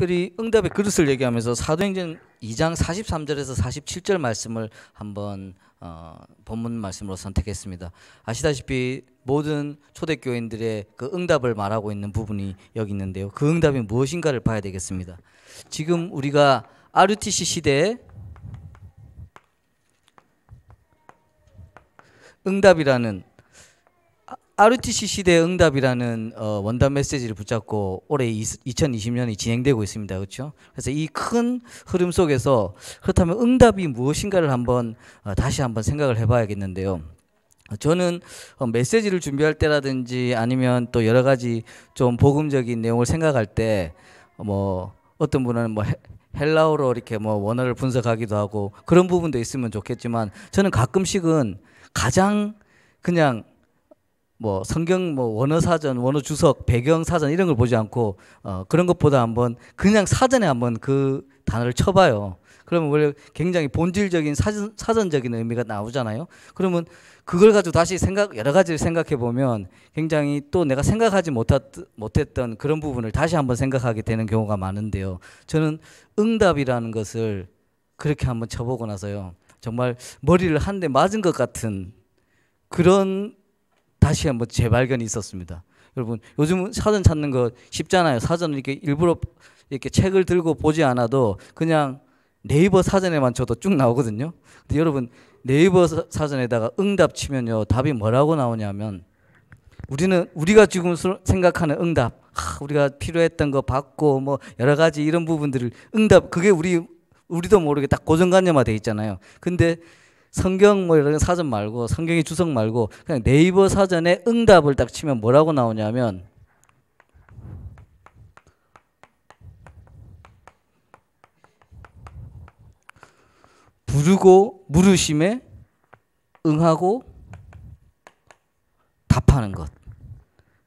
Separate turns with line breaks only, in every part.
특별히 응답의 그릇을 얘기하면서 사도행전 2장 43절에서 47절 말씀을 한번 본문 말씀으로 선택했습니다. 아시다시피 모든 초대교인들의 그 응답을 말하고 있는 부분이 여기 있는데요. 그 응답이 무엇인가를 봐야 되겠습니다. 지금 우리가 RUTC 시대에 응답이라는 RUTC 시대의 응답이라는 원단 메시지를 붙잡고 올해 2020년이 진행되고 있습니다. 그렇죠? 그래서 이 큰 흐름 속에서 그렇다면 응답이 무엇인가를 한번 다시 한번 생각을 해봐야겠는데요. 저는 메시지를 준비할 때라든지 아니면 또 여러 가지 좀 복음적인 내용을 생각할 때 뭐 어떤 분은 뭐 헬라어로 이렇게 뭐 원어를 분석하기도 하고 그런 부분도 있으면 좋겠지만 저는 가끔씩은 가장 그냥 뭐 성경 뭐 원어 사전, 원어 주석, 배경 사전 이런 걸 보지 않고 그런 것보다 한번 그냥 사전에 한번 그 단어를 쳐봐요. 그러면 원래 굉장히 본질적인 사전적인 의미가 나오잖아요. 그러면 그걸 가지고 다시 여러 가지를 생각해 보면 굉장히 또 내가 생각하지 못했던 그런 부분을 다시 한번 생각하게 되는 경우가 많은데요. 저는 응답이라는 것을 그렇게 한번 쳐보고 나서요. 정말 머리를 한 대 맞은 것 같은 그런 다시 한번 재발견이 있었습니다. 여러분 요즘 사전 찾는 거 쉽잖아요. 사전을 이렇게 일부러 이렇게 책을 들고 보지 않아도 그냥 네이버 사전에만 쳐도 쭉 나오거든요. 근데 여러분 네이버 사전에다가 응답 치면요 답이 뭐라고 나오냐면 우리가 지금 생각하는 응답, 우리가 필요했던 거 받고 뭐 여러 가지 이런 부분들을 응답 그게 우리도 모르게 딱 고정관념화 돼 있잖아요. 근데 성경 뭐 이런 사전 말고 성경의 주석 말고 그냥 네이버 사전에 응답을 딱 치면 뭐라고 나오냐면 부르고 물으심에 응하고 답하는 것.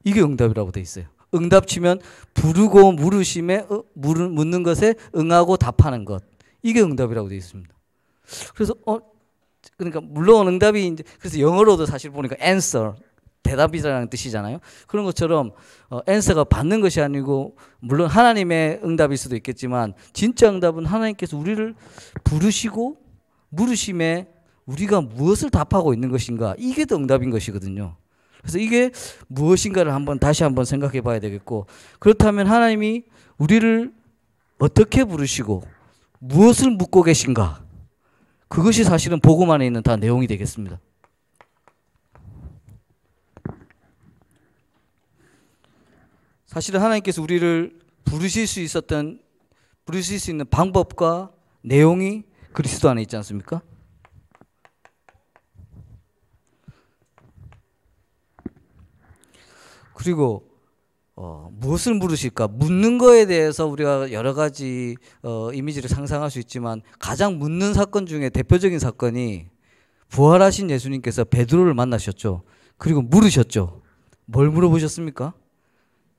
이게 응답이라고 돼 있어요. 응답 치면 부르고 물으심에 묻는 것에 응하고 답하는 것. 이게 응답이라고 돼 있습니다. 그래서 그러니까 물론 응답이 이제 그래서 영어로도 사실 보니까 answer 대답이라는 뜻이잖아요. 그런 것처럼 answer가 받는 것이 아니고 물론 하나님의 응답일 수도 있겠지만 진짜 응답은 하나님께서 우리를 부르시고 물으심에 우리가 무엇을 답하고 있는 것인가 이게 더 응답인 것이거든요. 그래서 이게 무엇인가를 다시 한번 생각해 봐야 되겠고 그렇다면 하나님이 우리를 어떻게 부르시고 무엇을 묻고 계신가 그것이 사실은 복음 안에 있는 다 내용이 되겠습니다. 사실은 하나님께서 우리를 부르실 수 있는 방법과 내용이 그리스도 안에 있지 않습니까? 그리고 무엇을 물으실까? 묻는 거에 대해서 우리가 여러 가지 이미지를 상상할 수 있지만 가장 묻는 사건 중에 대표적인 사건이 부활하신 예수님께서 베드로를 만나셨죠. 그리고 물으셨죠. 뭘 물어보셨습니까?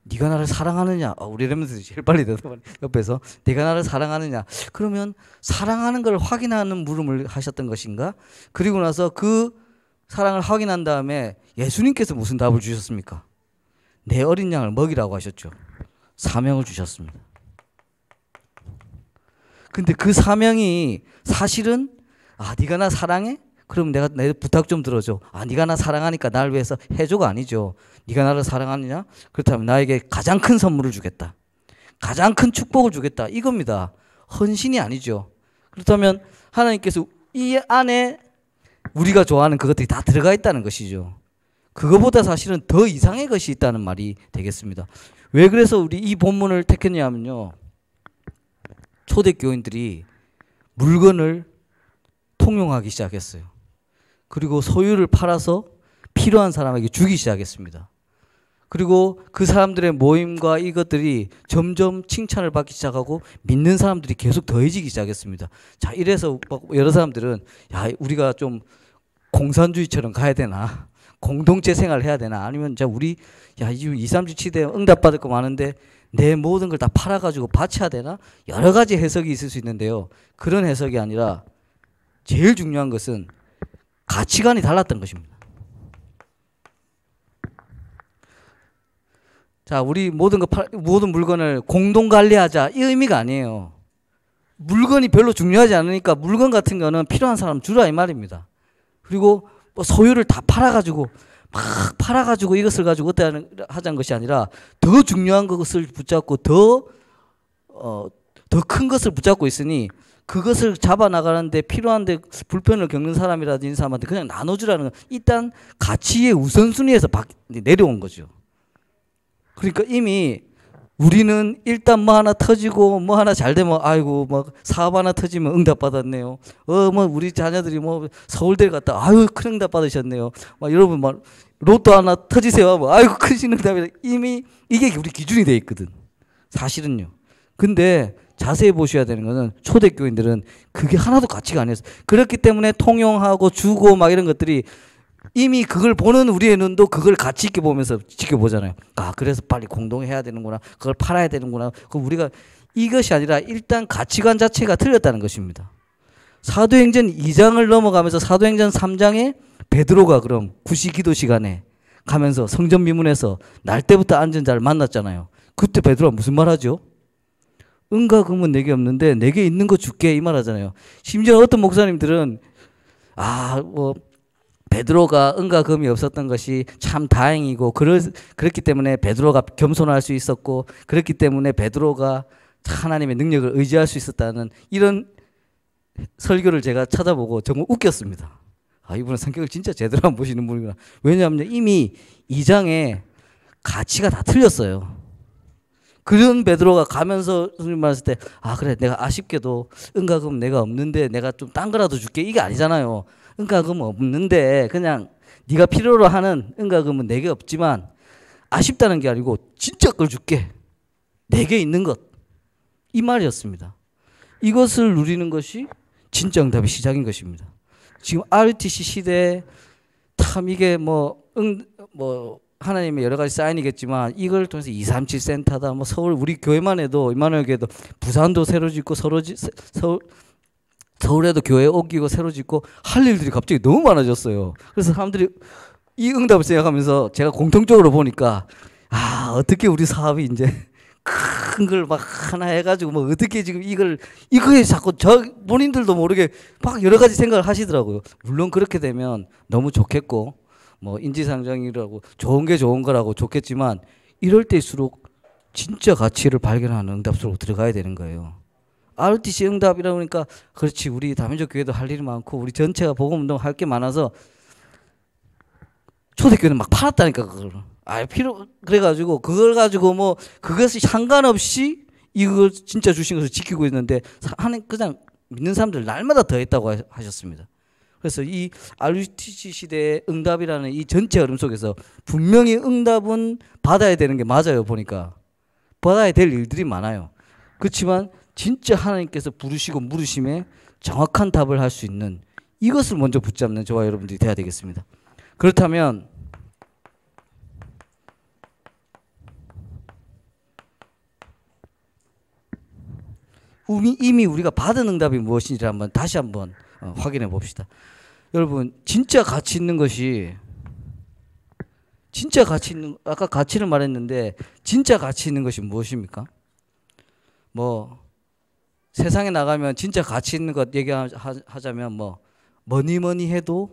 네가 나를 사랑하느냐? 우리 렘넌트들이 제일 빨리 대답하네. 옆에서 네가 나를 사랑하느냐? 그러면 사랑하는 걸 확인하는 물음을 하셨던 것인가? 그리고 나서 그 사랑을 확인한 다음에 예수님께서 무슨 답을 주셨습니까? 내 어린 양을 먹이라고 하셨죠. 사명을 주셨습니다. 근데 그 사명이 사실은 네가 나 사랑해? 그럼 내가 내 부탁 좀 들어줘. 네가 나 사랑하니까 나를 위해서 해줘가 아니죠. 네가 나를 사랑하느냐? 그렇다면 나에게 가장 큰 선물을 주겠다. 가장 큰 축복을 주겠다. 이겁니다. 헌신이 아니죠. 그렇다면 하나님께서 이 안에 우리가 좋아하는 그것들이 다 들어가 있다는 것이죠. 그거보다 사실은 더 이상의 것이 있다는 말이 되겠습니다. 왜 그래서 우리 이 본문을 택했냐면요. 초대교인들이 물건을 통용하기 시작했어요. 그리고 소유를 팔아서 필요한 사람에게 주기 시작했습니다. 그리고 그 사람들의 모임과 이것들이 점점 칭찬을 받기 시작하고 믿는 사람들이 계속 더해지기 시작했습니다. 자, 이래서 여러 사람들은 우리가 좀 공산주의처럼 가야 되나? 공동체 생활을 해야 되나? 아니면 우리 2, 3주 치대 응답받을 거 많은데 내 모든 걸 다 팔아가지고 바쳐야 되나? 여러 가지 해석이 있을 수 있는데요. 그런 해석이 아니라 제일 중요한 것은 가치관이 달랐던 것입니다. 자, 우리 모든 물건을 공동 관리하자 이 의미가 아니에요. 물건이 별로 중요하지 않으니까 물건 같은 거는 필요한 사람 주라 이 말입니다. 그리고 뭐 소유를 다 팔아가지고 막 팔아가지고 이것을 가지고 어떻게 하자는 것이 아니라 더 중요한 것을 붙잡고 더 큰 것을 붙잡고 있으니 그것을 잡아 나가는데 필요한데 불편을 겪는 사람이라든지 사람한테 그냥 나눠주라는 건 일단 가치의 우선순위에서 내려온 거죠. 그러니까 이미 우리는 일단 뭐 하나 터지고 뭐 하나 잘 되면 아이고 뭐 사업 하나 터지면 응답 받았네요. 뭐 우리 자녀들이 뭐 서울대 갔다 아유 큰 응답 받으셨네요. 막 여러분 막 로또 하나 터지세요. 뭐 아이고 큰 응답이 이미 이게 우리 기준이 돼 있거든. 사실은요. 근데 자세히 보셔야 되는 거는 초대교인들은 그게 하나도 가치가 아니었어요. 그렇기 때문에 통용하고 주고 막 이런 것들이 이미 그걸 보는 우리의 눈도 그걸 가치 있게 보면서 지켜보잖아요. 아, 그래서 빨리 공동해야 되는구나. 그걸 팔아야 되는구나. 그럼 우리가 이것이 아니라 일단 가치관 자체가 틀렸다는 것입니다. 사도행전 2장을 넘어가면서 사도행전 3장에 베드로가 그럼 구시기도 시간에 가면서 성전 미문에서 날 때부터 앉은 자를 만났잖아요. 그때 베드로가 무슨 말 하죠? 은과 금은 내게 없는데 내게 있는 거 줄게 이 말 하잖아요. 심지어 어떤 목사님들은 베드로가 은과 금이 없었던 것이 참 다행이고 그렇기 때문에 베드로가 겸손할 수 있었고 그렇기 때문에 베드로가 하나님의 능력을 의지할 수 있었다는 이런 설교를 제가 찾아보고 정말 웃겼습니다. 이분은 성격을 진짜 제대로 안 보시는 분이구나. 왜냐하면 이미 2장에 가치가 다 틀렸어요. 그런 베드로가 가면서 선생님 말했을 때 그래 내가 아쉽게도 은과 금 내가 없는데 내가 좀 딴 거라도 줄게 이게 아니잖아요. 은과 금은 없는데 그냥 네가 필요로 하는 은과 금은 내게 없지만 아쉽다는 게 아니고 진짜 걸 줄게. 내게 있는 것. 이 말이었습니다. 이것을 누리는 것이 진짜 응답의 시작인 것입니다. 지금 RUTC 시대에 참 이게 하나님의 여러 가지 사인이겠지만 이걸 통해서 237 센터다. 서울 우리 교회만 해도 이만희 교회도 부산도 새로 짓고 서울에도 교회 옮기고 새로 짓고 할 일들이 갑자기 너무 많아졌어요. 그래서 사람들이 이 응답을 생각하면서 제가 공통적으로 보니까 어떻게 우리 사업이 이제 큰 걸 막 하나 해가지고 어떻게 지금 이거에 자꾸 본인들도 모르게 막 여러 가지 생각을 하시더라고요. 물론 그렇게 되면 너무 좋겠고 인지상정이라고 좋은 게 좋은 거라고 좋겠지만 이럴 때일수록 진짜 가치를 발견하는 응답 속으로 들어가야 되는 거예요. RUTC 응답이라고 하니까 그렇지 우리 다민족 교회도 할 일이 많고 우리 전체가 복음운동 할 게 많아서 초대교회는 막 팔았다니까 그걸. 그래가지고 그걸 가지고 그것이 상관없이 이걸 진짜 주신 것을 지키고 있는데 그냥 믿는 사람들 날마다 더 했다고 하셨습니다. 그래서 이 RUTC 시대의 응답이라는 이 전체 흐름 속에서 분명히 응답은 받아야 되는 게 맞아요. 보니까 받아야 될 일들이 많아요. 그렇지만 진짜 하나님께서 부르시고 물으심에 정확한 답을 할 수 있는 이것을 먼저 붙잡는 저와 여러분들이 돼야 되겠습니다. 그렇다면 이미 우리가 받은 응답이 무엇인지 다시 한번 확인해 봅시다. 여러분 진짜 가치 있는 것이 아까 가치를 말했는데 진짜 가치 있는 것이 무엇입니까? 세상에 나가면 진짜 가치 있는 것 얘기하자면 뭐니 해도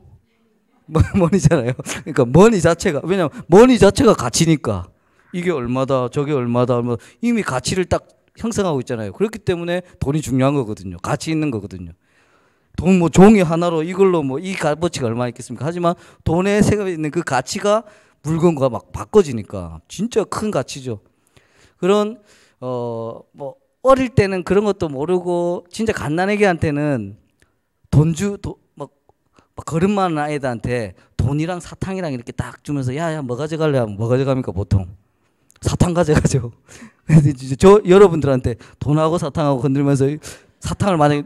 머니잖아요. 그러니까 머니 자체가 왜냐면 머니 자체가 가치니까 이게 얼마다 저게 얼마다 이미 가치를 딱 형성하고 있잖아요. 그렇기 때문에 돈이 중요한 거거든요. 가치 있는 거거든요. 돈 종이 하나로 이걸로 이 값어치가 얼마 있겠습니까? 하지만 돈에 생각해 있는 그 가치가 물건과 막 바꿔지니까 진짜 큰 가치죠. 그런 어릴 때는 그런 것도 모르고 진짜 갓난애기한테는 걸음 많은 아이들한테 돈이랑 사탕이랑 이렇게 딱 주면서 야야 뭐 가져갈래 하면 뭐 가져갑니까 보통? 사탕 가져가죠. 여러분들한테 돈하고 사탕하고 건들면서 사탕을 만약에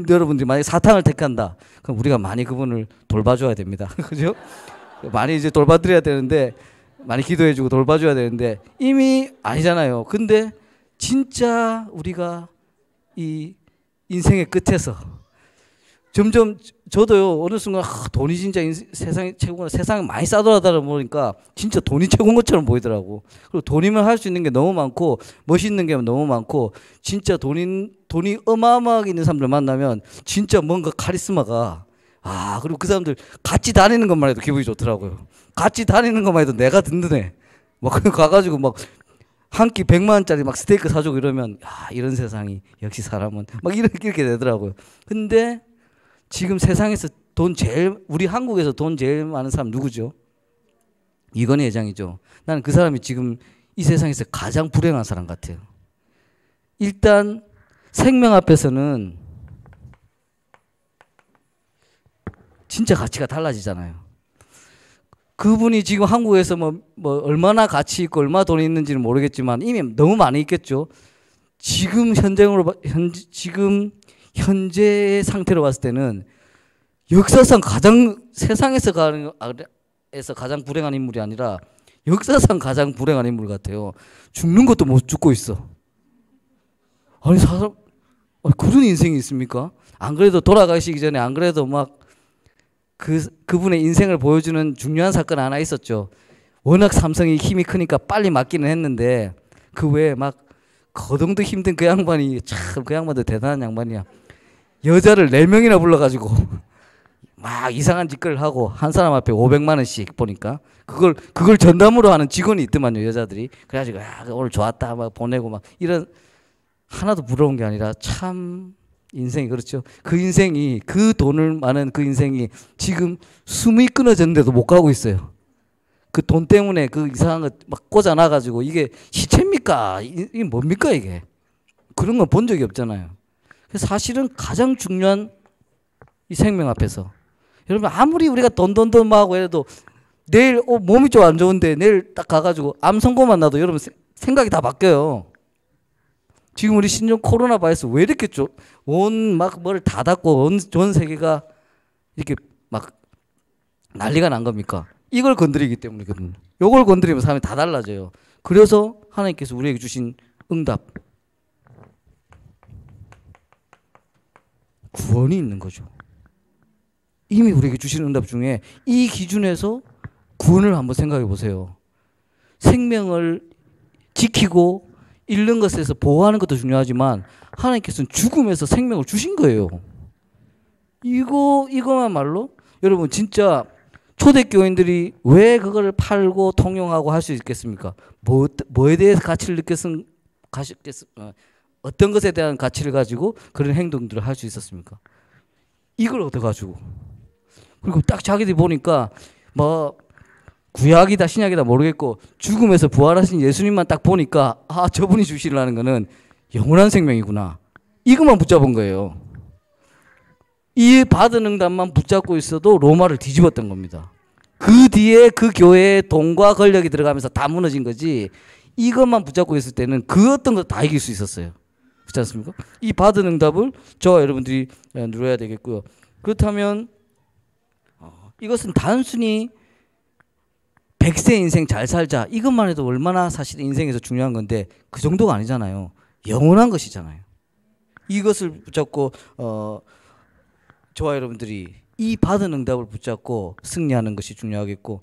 여러분들이 만약에 사탕을 택한다. 그럼 우리가 많이 그분을 돌봐줘야 됩니다. 그죠? 많이 이제 돌봐드려야 되는데 많이 기도해주고 돌봐줘야 되는데 이미 아니잖아요. 근데 진짜 우리가 이 인생의 끝에서 점점 저도요 어느 순간 돈이 진짜 세상에 최고구나, 세상에 많이 싸돌아다니다 보니까 진짜 돈이 최고인 것처럼 보이더라고. 그리고 돈이면 할 수 있는 게 너무 많고 멋있는 게 너무 많고 진짜 돈이 어마어마하게 있는 사람들 만나면 진짜 뭔가 카리스마가 그리고 그 사람들 같이 다니는 것만 해도 기분이 좋더라고요. 같이 다니는 것만 해도 내가 든든해. 막 가가지고 막 한 끼 100만 원짜리 막 스테이크 사주고 이러면 이런 세상이 역시 사람은 막 이렇게 되더라고요. 근데 지금 세상에서 우리 한국에서 돈 제일 많은 사람 누구죠? 이건희 회장이죠. 나는 그 사람이 지금 이 세상에서 가장 불행한 사람 같아요. 일단 생명 앞에서는 진짜 가치가 달라지잖아요. 그분이 지금 한국에서 뭐 얼마나 가치 있고 얼마나 돈이 있는지는 모르겠지만 이미 너무 많이 있겠죠. 지금 현재의 상태로 봤을 때는 역사상 세상에서 가장 불행한 인물이 아니라 역사상 가장 불행한 인물 같아요. 죽는 것도 못 죽고 있어. 아니 그런 인생이 있습니까? 안 그래도 돌아가시기 전에 안 그래도 막 그분의 인생을 보여주는 중요한 사건 하나 있었죠. 워낙 삼성이 힘이 크니까 빨리 맞기는 했는데 그 외에 막 거동도 힘든 그 양반이 참 그 양반도 대단한 양반이야. 여자를 4명이나 불러가지고 막 이상한 짓을 하고 한 사람 앞에 500만 원씩 보니까 그걸 전담으로 하는 직원이 있더만요, 여자들이. 그래가지고 오늘 좋았다 막 보내고 막 이런 하나도 부러운 게 아니라 참 인생이 그렇죠. 그 인생이 그 돈을 많은 그 인생이 지금 숨이 끊어졌는데도 못 가고 있어요. 그 돈 때문에 그 이상한 거 막 꽂아놔가지고 이게 시체입니까? 이게 뭡니까 이게? 그런 건 본 적이 없잖아요. 그래서 사실은 가장 중요한 이 생명 앞에서 여러분 아무리 우리가 돈 하고 해도 내일 몸이 좀 안 좋은데 내일 딱 가가지고 암 선고만 나도 여러분 생각이 다 바뀌어요. 지금 우리 신종 코로나 바이러스 왜 이렇게 막 뭘 다 닫고 전 세계가 이렇게 막 난리가 난 겁니까? 이걸 건드리기 때문이거든요. 이걸 건드리면 사람이 다 달라져요. 그래서 하나님께서 우리에게 주신 응답, 구원이 있는 거죠. 이미 우리에게 주신 응답 중에 이 기준에서 구원을 한번 생각해 보세요. 생명을 지키고 잃는 것에서 보호하는 것도 중요하지만 하나님께서는 죽음에서 생명을 주신 거예요. 이거만말로 여러분 진짜 초대교인들이 왜 그걸 팔고 통용하고 할 수 있겠습니까? 뭐에 대해서 가치를 어떤 것에 대한 가치를 가지고 그런 행동들을 할 수 있었습니까? 이걸 얻어가지고 그리고 딱 자기들이 보니까 뭐 구약이다 신약이다 모르겠고 죽음에서 부활하신 예수님만 딱 보니까 저분이 주시려는 거는 영원한 생명이구나. 이것만 붙잡은 거예요. 이 받은 응답만 붙잡고 있어도 로마를 뒤집었던 겁니다. 그 뒤에 그 교회에 돈과 권력이 들어가면서 다 무너진 거지. 이것만 붙잡고 있을 때는 그 어떤 거 다 이길 수 있었어요. 그렇지 않습니까? 이 받은 응답을 저와 여러분들이 누려야 되겠고요. 그렇다면 이것은 단순히 100세 인생 잘 살자 이것만 해도 얼마나 사실 인생에서 중요한 건데 그 정도가 아니잖아요. 영원한 것이잖아요. 이것을 붙잡고 저와 여러분들이 이 받은 응답을 붙잡고 승리하는 것이 중요하겠고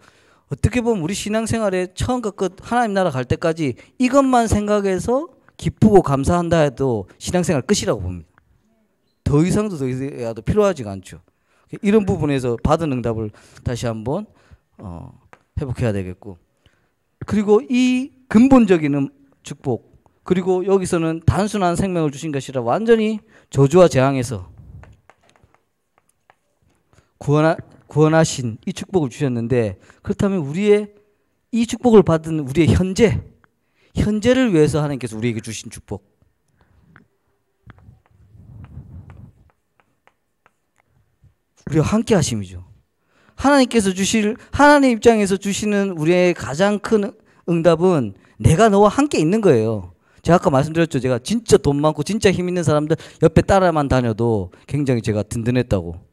어떻게 보면 우리 신앙생활에 처음과 끝 하나님 나라 갈 때까지 이것만 생각해서 기쁘고 감사한다 해도 신앙생활 끝이라고 봅니다. 더 이상도 더 이상도 필요하지가 않죠. 이런 부분에서 받은 응답을 다시 한번 회복해야 되겠고 그리고 이 근본적인 축복 그리고 여기서는 단순한 생명을 주신 것이라 완전히 저주와 재앙에서 구원하신 이 축복을 주셨는데 그렇다면 우리의 이 축복을 받은 우리의 현재를 위해서 하나님께서 우리에게 주신 축복 우리와 함께 하심이죠. 하나님께서 하나님 입장에서 주시는 우리의 가장 큰 응답은 내가 너와 함께 있는 거예요. 제가 아까 말씀드렸죠. 제가 진짜 돈 많고 진짜 힘 있는 사람들 옆에 따라만 다녀도 굉장히 제가 든든했다고.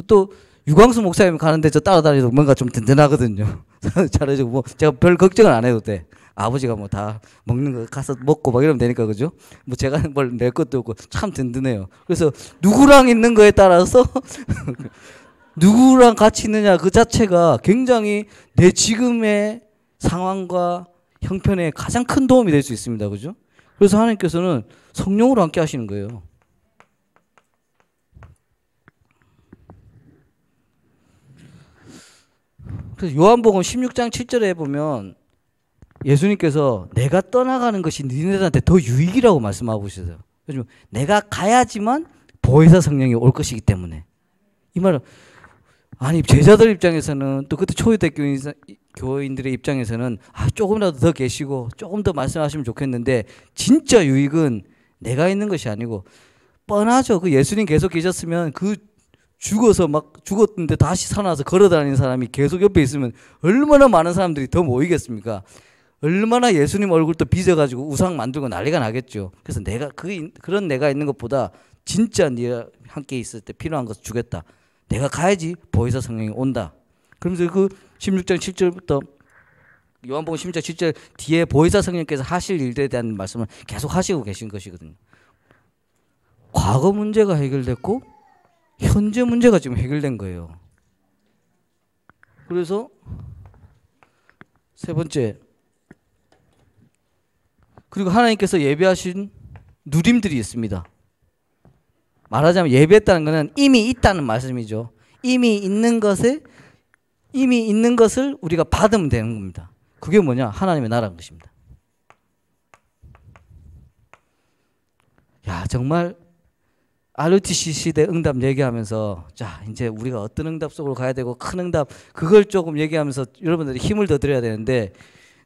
또 유광수 목사님 가는데 저 따라다니도 뭔가 좀 든든하거든요. 잘해주고 뭐 제가 별 걱정을 안 해도 돼. 아버지가 뭐 다 먹는 거 가서 먹고 막 이러면 되니까 그죠? 뭐 제가 뭘 낼 것도 없고 참 든든해요. 그래서 누구랑 있는 거에 따라서 누구랑 같이 있느냐 그 자체가 굉장히 내 지금의 상황과 형편에 가장 큰 도움이 될 수 있습니다. 그죠? 그래서 하나님께서는 성령으로 함께 하시는 거예요. 그래서 요한복음 16장 7절에 보면 예수님께서 내가 떠나가는 것이 너희들한테 더 유익이라고 말씀하고 계세요. 내가 가야지만 보혜사 성령이 올 것이기 때문에. 이 말은 아니 제자들 입장에서는 또 그때 초대교회 교인들의 입장에서는 조금이라도 더 계시고 조금 더 말씀하시면 좋겠는데 진짜 유익은 내가 있는 것이 아니고 뻔하죠. 그 예수님 계속 계셨으면 그 죽어서 막 죽었는데 다시 살아나서 걸어다니는 사람이 계속 옆에 있으면 얼마나 많은 사람들이 더 모이겠습니까? 얼마나 예수님 얼굴도 빚어가지고 우상 만들고 난리가 나겠죠. 그래서 내가 그런 내가 있는 것보다 진짜 네가 함께 있을 때 필요한 것을 주겠다. 내가 가야지 보혜사 성령이 온다. 그러면서 그 16장 7절부터 요한복음 16장 7절 뒤에 보혜사 성령께서 하실 일들에 대한 말씀을 계속 하시고 계신 것이거든요. 과거 문제가 해결됐고 현재 문제가 지금 해결된 거예요. 그래서 세 번째, 그리고 하나님께서 예배하신 누림들이 있습니다. 말하자면 예배했다는 것은 이미 있다는 말씀이죠. 이미 있는 것을 우리가 받으면 되는 겁니다. 그게 뭐냐? 하나님의 나라인 것입니다. 야, 정말 RUTC 시대 응답 얘기하면서 자, 이제 우리가 어떤 응답 속으로 가야 되고 큰 응답 그걸 조금 얘기하면서 여러분들이 힘을 더 드려야 되는데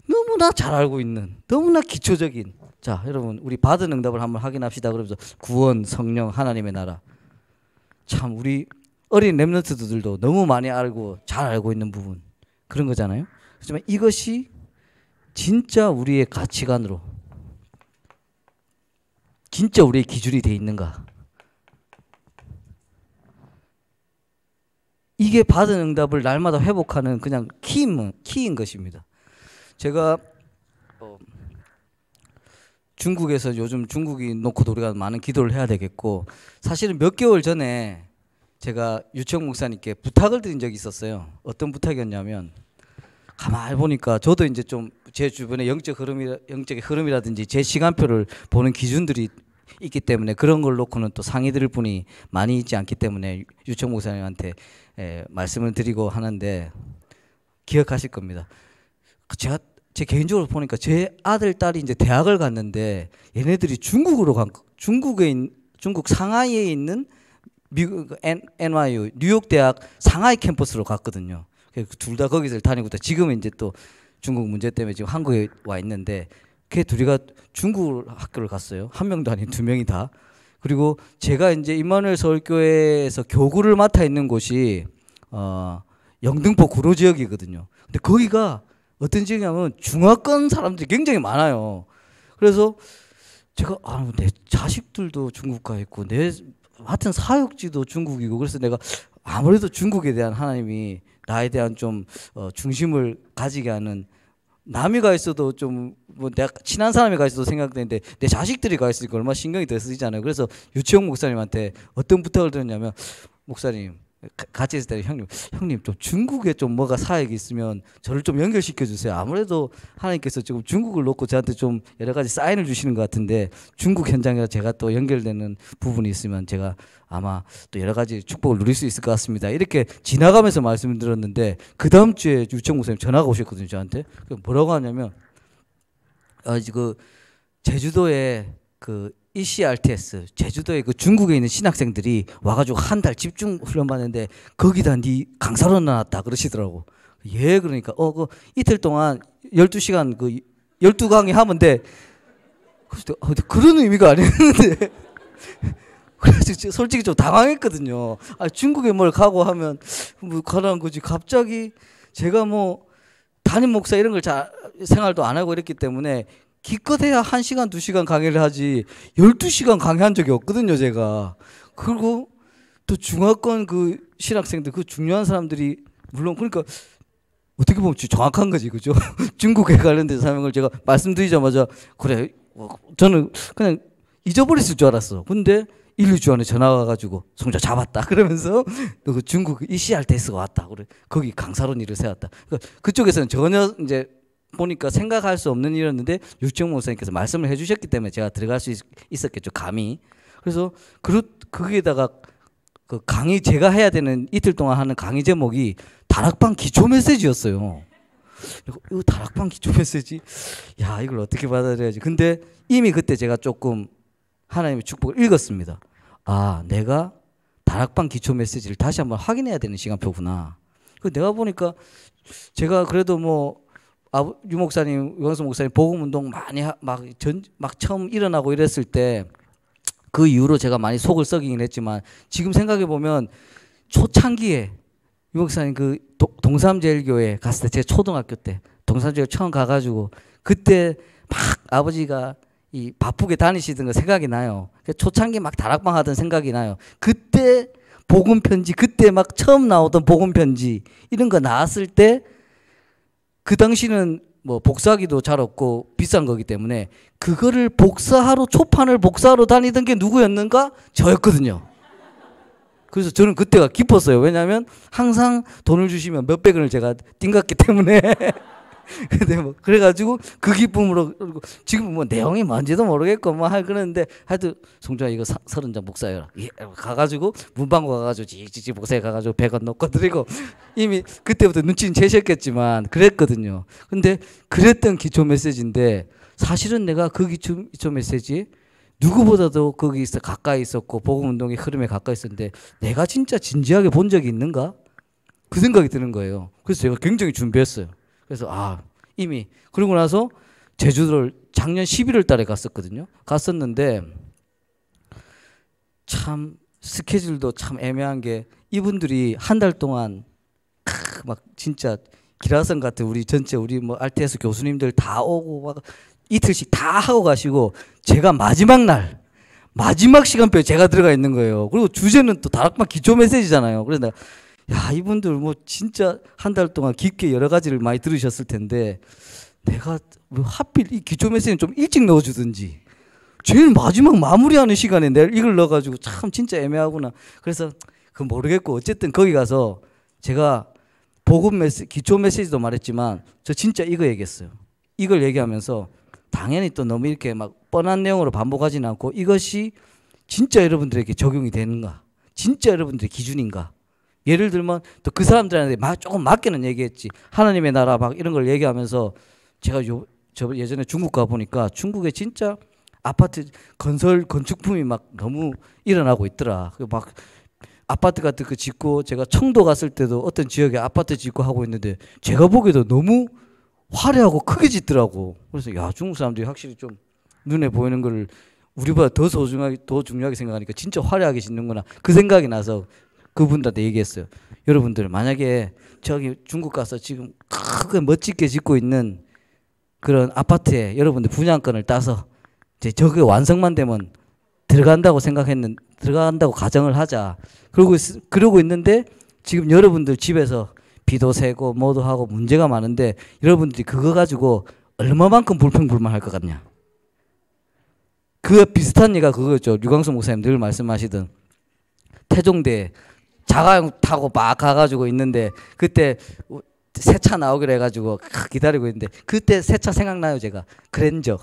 너무나 잘 알고 있는 너무나 기초적인 자, 여러분 우리 받은 응답을 한번 확인합시다. 그러면서 구원, 성령, 하나님의 나라. 참 우리 어린 렘넌트들도 너무 많이 알고 잘 알고 있는 부분 그런 거잖아요. 하지만 이것이 진짜 우리의 가치관으로 진짜 우리의 기준이 돼 있는가? 이게 받은 응답을 날마다 회복하는 그냥 키인 것입니다. 제가 중국에서 요즘 중국이 놓고 우리가 많은 기도를 해야 되겠고 사실은 몇 개월 전에 제가 유청 목사님께 부탁을 드린 적이 있었어요. 어떤 부탁이었냐면 가만히 보니까 저도 이제 좀 제 주변에 영적의 흐름이라든지 제 시간표를 보는 기준들이 있기 때문에 그런 걸 놓고는 또 상의 드릴 분이 많이 있지 않기 때문에 유청 목사님한테 말씀을 드리고 하는데 기억하실 겁니다. 제가 제 개인적으로 보니까 제 아들 딸이 이제 대학을 갔는데 얘네들이 중국 상하이에 있는 미국 NYU 뉴욕 대학 상하이 캠퍼스로 갔거든요. 둘 다 거기서 다니고 있다. 지금은 이제 또 중국 문제 때문에 지금 한국에 와 있는데 걔 둘이가 중국 학교를 갔어요. 한 명도 아닌 두 명이 다. 그리고 제가 이제 임마누엘 서울교회에서 교구를 맡아 있는 곳이 영등포 구로 지역이거든요. 근데 거기가 어떤 지역이냐면 중화권 사람들이 굉장히 많아요. 그래서 제가 내 자식들도 중국 가 있고 내 하여튼 사역지도 중국이고 그래서 내가 아무래도 중국에 대한 하나님이 나에 대한 좀 중심을 가지게 하는 남이 가 있어도 좀 뭐 내가 친한 사람이 가 있어도 생각되는데 내 자식들이 가 있으니까 얼마나 신경이 더 쓰이잖아요. 그래서 유치영 목사님한테 어떤 부탁을 드렸냐면 목사님 같이 있을 때 형님 좀 중국에 좀 뭐가 사역이 있으면 저를 좀 연결시켜 주세요. 아무래도 하나님께서 지금 중국을 놓고 저한테 좀 여러 가지 사인을 주시는 것 같은데 중국 현장에 제가 또 연결되는 부분이 있으면 제가 아마 또 여러 가지 축복을 누릴 수 있을 것 같습니다. 이렇게 지나가면서 말씀을 드렸는데 그 다음 주에 유청 목사님 전화가 오셨거든요. 저한테 뭐라고 하냐면 그 제주도에 그 ECRTS 제주도에 그 중국에 있는 신학생들이 와가지고 한 달 집중 훈련 받는데 거기다 네 강사로 나왔다 그러시더라고. 예, 그러니까 그 이틀 동안 12시간 그 12강의 하면 돼. 그런 의미가 아니었는데 그래서 솔직히 좀 당황했거든요. 중국에 뭘 가고 하면 뭐 가라는 거지. 갑자기 제가 뭐 담임 목사 이런 걸 잘 생활도 안 하고 이랬기 때문에 기껏해야 1시간, 2시간 강의를 하지 12시간 강의한 적이 없거든요, 제가. 그리고 또 중화권 그 신학생들, 그 중요한 사람들이 물론 그러니까 어떻게 보면 정확한 거지, 그죠? 중국에 관련된 사명을 제가 말씀드리자마자 그래, 저는 그냥 잊어버렸을 줄 알았어. 근데 1, 2주 안에 전화가 와가지고 송자 잡았다 그러면서 그 중국 ECR 데스가 왔다. 그래 거기 강사론 일을 세웠다. 그쪽에서는 전혀 이제 보니까 생각할 수 없는 일이었는데 육정 목사님께서 말씀을 해주셨기 때문에 제가 들어갈 수 있었겠죠, 감히. 그래서 거기에다가 그 강의 제가 해야 되는 이틀 동안 하는 강의 제목이 다락방 기초 메시지였어요. 이거 다락방 기초 메시지, 야 이걸 어떻게 받아들여야지. 근데 이미 그때 제가 조금 하나님의 축복을 읽었습니다. 아, 내가 다락방 기초 메시지를 다시 한번 확인해야 되는 시간표구나. 그 내가 보니까 제가 그래도 뭐 유 목사님, 유광수 목사님 복음 운동 많이 막 처음 일어나고 이랬을 때 그 이후로 제가 많이 속을 썩이긴 했지만 지금 생각해 보면 초창기에 유 목사님 그 동삼제일교회 갔을 때, 제가 초등학교 때 동삼제일 처음 가가지고 그때 막 아버지가 이 바쁘게 다니시던 거 생각이 나요. 초창기 막 다락방 하던 생각이 나요. 그때 복음 편지, 그때 막 처음 나오던 복음 편지 이런 거 나왔을 때 그 당시는 뭐 복사기도 잘 없고 비싼 거기 때문에 그거를 복사하러, 초판을 복사하러 다니던 게 누구였는가? 저였거든요. 그래서 저는 그때가 기뻤어요. 왜냐하면 항상 돈을 주시면 몇백 원을 제가 띵갔기 때문에. 근데 뭐 그래가지고 그 기쁨으로, 지금 뭐 내용이 뭔지도 모르겠고 뭐 그러는데 하여튼 송주아 이거 30장 복사해라. 예, 가가지고 문방구 가가지고 찍찍찍 복사해 가가지고 100원 넣고 드리고 이미 그때부터 눈치는 채셨겠지만 그랬거든요. 근데 그랬던 기초 메시지인데 사실은 내가 그 기초 메시지 누구보다도 거기서 가까이 있었고 복음 운동의 흐름에 가까이 있었는데 내가 진짜 진지하게 본 적이 있는가? 그 생각이 드는 거예요. 그래서 제가 굉장히 준비했어요. 그래서 이미 그러고 나서 제주도를 작년 11월 달에 갔었거든요. 갔었는데 참 스케줄도 참 애매한 게 이분들이 한 달 동안 막 진짜 기라성 같은 우리 전체 우리 뭐 RTS 교수님들 다 오고 막 이틀씩 다 하고 가시고 제가 마지막 시간표에 제가 들어가 있는 거예요. 그리고 주제는 또 다락방 기초 메시지잖아요. 그래서 내가 야, 이분들 뭐 진짜 한 달 동안 깊게 여러 가지를 많이 들으셨을 텐데 내가 뭐 하필 이 기초 메시지는 좀 일찍 넣어주든지 제일 마지막 마무리하는 시간에 내가 이걸 넣어가지고 참 진짜 애매하구나. 그래서 그 모르겠고 어쨌든 거기 가서 제가 복음 메시지, 기초 메시지도 말했지만 저 진짜 이거 얘기했어요. 이걸 얘기하면서 당연히 또 너무 이렇게 막 뻔한 내용으로 반복하지는 않고 이것이 진짜 여러분들에게 적용이 되는가, 진짜 여러분들의 기준인가. 예를 들면 또 그 사람들한테 조금 맞게는 얘기했지. 하나님의 나라 막 이런 걸 얘기하면서 제가 저 예전에 중국 가 보니까 중국에 진짜 아파트 건축품이 막 너무 일어나고 있더라. 막 아파트 같은 거 짓고, 제가 청도 갔을 때도 어떤 지역에 아파트 짓고 하고 있는데 제가 보기에도 너무 화려하고 크게 짓더라고. 그래서 야, 중국 사람들이 확실히 좀 눈에 보이는 걸 우리보다 더 중요하게 생각하니까 진짜 화려하게 짓는구나. 그 생각이 나서 그분들한테 얘기했어요. 여러분들 만약에 저기 중국 가서 지금 크게 멋지게 짓고 있는 그런 아파트에 여러분들 분양권을 따서 이제 저게 완성만 되면 들어간다고 가정을 하자. 그러고 있는데 지금 여러분들 집에서 비도 새고 뭐도 하고 문제가 많은데 여러분들이 그거 가지고 얼마만큼 불평불만할 것 같냐. 그 비슷한 얘기가 그거였죠. 류광수 목사님 늘 말씀하시던 태종대 자가용 타고 막 가가지고 있는데 그때 새 차 나오기로 해가지고 기다리고 있는데 그때 새 차 생각나요. 제가 그랜저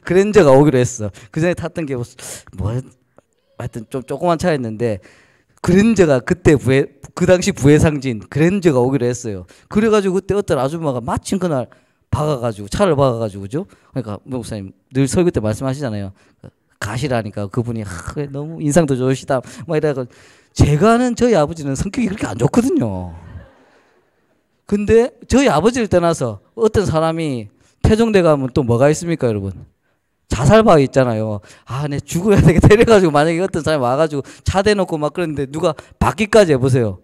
그랜저가 오기로 했어. 그 전에 탔던 게 뭐 하여튼 좀 조그만 차였는데 그랜저가 그때 그 당시 부회상진 그랜저가 오기로 했어요. 그래가지고 그때 어떤 아줌마가 마침 그날 차를 박아가지고 그죠? 그러니까 목사님 늘 설교 때 말씀하시잖아요. 가시라니까 그분이 너무 인상도 좋으시다 막 이래가. 제가 아는 저희 아버지는 성격이 그렇게 안 좋거든요. 근데 저희 아버지를 떠나서 어떤 사람이 태종대 가면 또 뭐가 있습니까, 여러분? 자살방이 있잖아요. 내 죽어야 되겠다 이래가지고 만약에 어떤 사람이 와가지고 차 대놓고 막 그러는데 누가 받기까지 해보세요.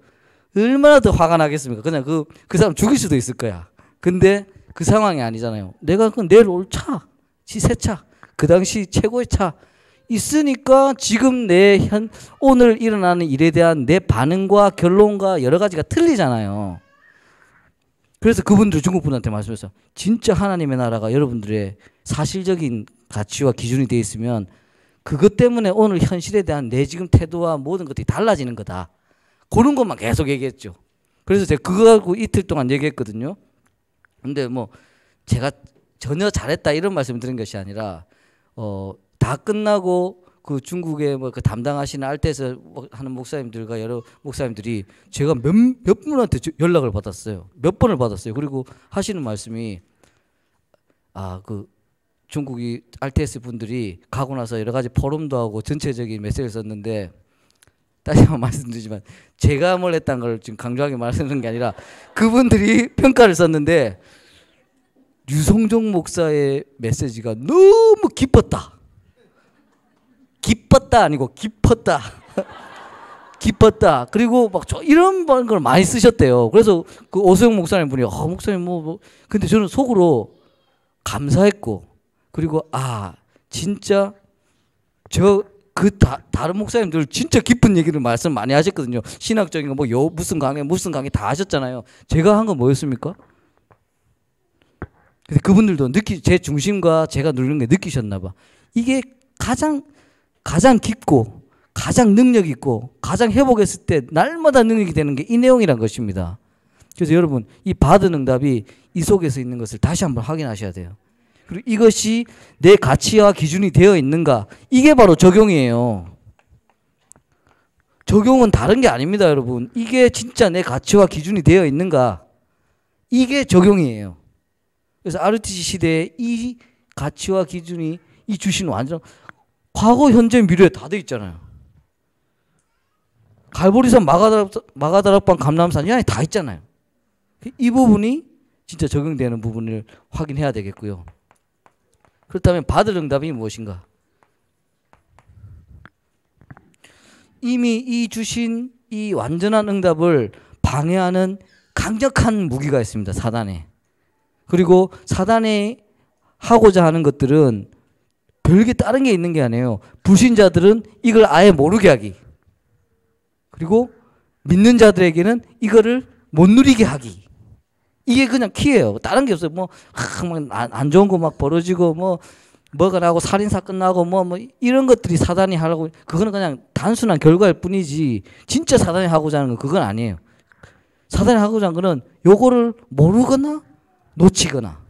얼마나 더 화가 나겠습니까? 그냥 그 사람 죽일 수도 있을 거야. 근데 그 상황이 아니잖아요. 내가 내일 올 차, 새 차, 그 당시 최고의 차 있으니까 지금 오늘 일어나는 일에 대한 내 반응과 결론과 여러 가지가 틀리잖아요. 그래서 그분들 중국 분한테 말씀했어요. 진짜 하나님의 나라가 여러분들의 사실적인 가치와 기준이 되어 있으면 그것 때문에 오늘 현실에 대한 내 지금 태도와 모든 것들이 달라지는 거다. 그런 것만 계속 얘기했죠. 그래서 제가 그거 갖고 이틀 동안 얘기했거든요. 근데 뭐 제가 전혀 잘했다 이런 말씀 드린 것이 아니라 다 끝나고 그 중국의 뭐 그 담당하시는 알테에서 하는 목사님들과 여러 목사님들이 제가 몇 분한테 연락을 받았어요. 몇 번을 받았어요. 그리고 하시는 말씀이 그 중국이 RTS 분들이 가고 나서 여러 가지 포럼도 하고 전체적인 메시지를 썼는데 다시 한번 말씀드리지만 제가 뭘 했다는 걸 지금 강조하게 말하는 게 아니라 그분들이 평가를 썼는데 류성종 목사의 메시지가 너무 기뻤다. 기뻤다 아니고 깊었다. 기뻤다. 그리고 막 이런 걸 많이 쓰셨대요. 그래서 그 오수영 목사님 분이 목사님 근데 저는 속으로 감사했고 그리고 진짜 다른 목사님들 진짜 깊은 얘기를 말씀 많이 하셨거든요. 신학적인 거 무슨 강의 다 하셨잖아요. 제가 한 건 뭐였습니까? 근데 그분들도 제 중심과 제가 누르는 게 느끼셨나 봐. 이게 가장 깊고 가장 능력 있고 가장 회복했을 때 날마다 능력이 되는 게 이 내용이란 것입니다. 그래서 여러분 이 받은 응답이 이 속에서 있는 것을 다시 한번 확인하셔야 돼요. 그리고 이것이 내 가치와 기준이 되어 있는가, 이게 바로 적용이에요. 적용은 다른 게 아닙니다, 여러분. 이게 진짜 내 가치와 기준이 되어 있는가, 이게 적용이에요. 그래서 RUTC 시대에 이 가치와 기준이 이 주신 완전 과거, 현재, 미래에 다 돼 있잖아요. 갈보리산, 마가다락방, 감람산 이 안에 다 있잖아요. 이 부분이 진짜 적용되는 부분을 확인해야 되겠고요. 그렇다면 받을 응답이 무엇인가? 이미 이 주신 이 완전한 응답을 방해하는 강력한 무기가 있습니다. 사단에. 그리고 사단이 하고자 하는 것들은 별게 다른 게 있는 게 아니에요. 불신자들은 이걸 아예 모르게 하기. 그리고 믿는 자들에게는 이거를 못 누리게 하기. 이게 그냥 키예요. 다른 게 없어요. 안 좋은 거 막 벌어지고 뭐가 나고 살인 사건 나고 뭐 이런 것들이 사단이 하려고, 그거는 그냥 단순한 결과일 뿐이지 진짜 사단이 하고자 하는 건 그건 아니에요. 사단이 하고자 하는 거는 요거를 모르거나 놓치거나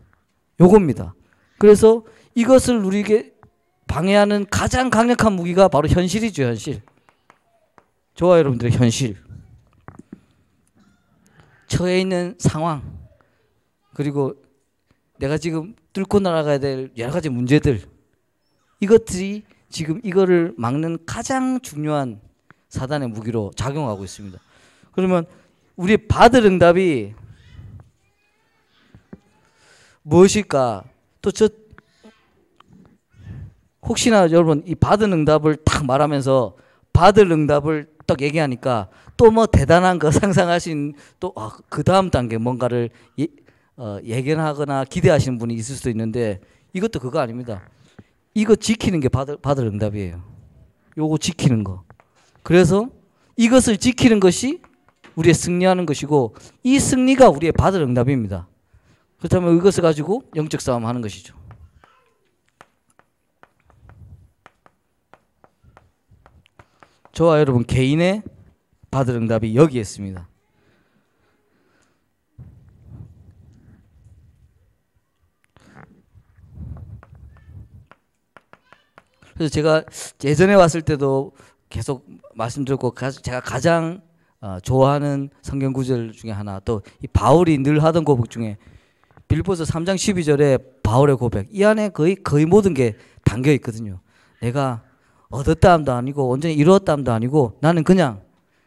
요겁니다. 그래서 이것을 누리게 방해하는 가장 강력한 무기가 바로 현실이죠. 현실. 저와 여러분들의 현실. 처해 있는 상황, 그리고 내가 지금 뚫고 나가야 될 여러 가지 문제들, 이것들이 지금 이거를 막는 가장 중요한 사단의 무기로 작용하고 있습니다. 그러면 우리 받을 응답이 무엇일까? 또 혹시나 여러분 이 받은 응답을 딱 말하면서 받을 응답을 딱 얘기하니까 또 뭐 대단한 거 상상하신 또 그 다음 단계 뭔가를 예견하거나 기대하시는 분이 있을 수도 있는데, 이것도 그거 아닙니다. 이거 지키는 게 받을 응답이에요. 요거 지키는 거. 그래서 이것을 지키는 것이 우리의 승리하는 것이고, 이 승리가 우리의 받을 응답입니다. 그렇다면 이것을 가지고 영적 싸움 하는 것이죠. 저와 여러분 개인의 받을 응답이 여기에 있습니다. 그래서 제가 예전에 왔을 때도 계속 말씀드렸고, 제가 가장 좋아하는 성경 구절 중에 하나, 또 이 바울이 늘 하던 고백 중에 빌립보서 3장 12절에 바울의 고백, 이 안에 거의 모든 게 담겨 있거든요. 내가 얻었다 함도 아니고 온전히 이루었다 함도 아니고 나는 그냥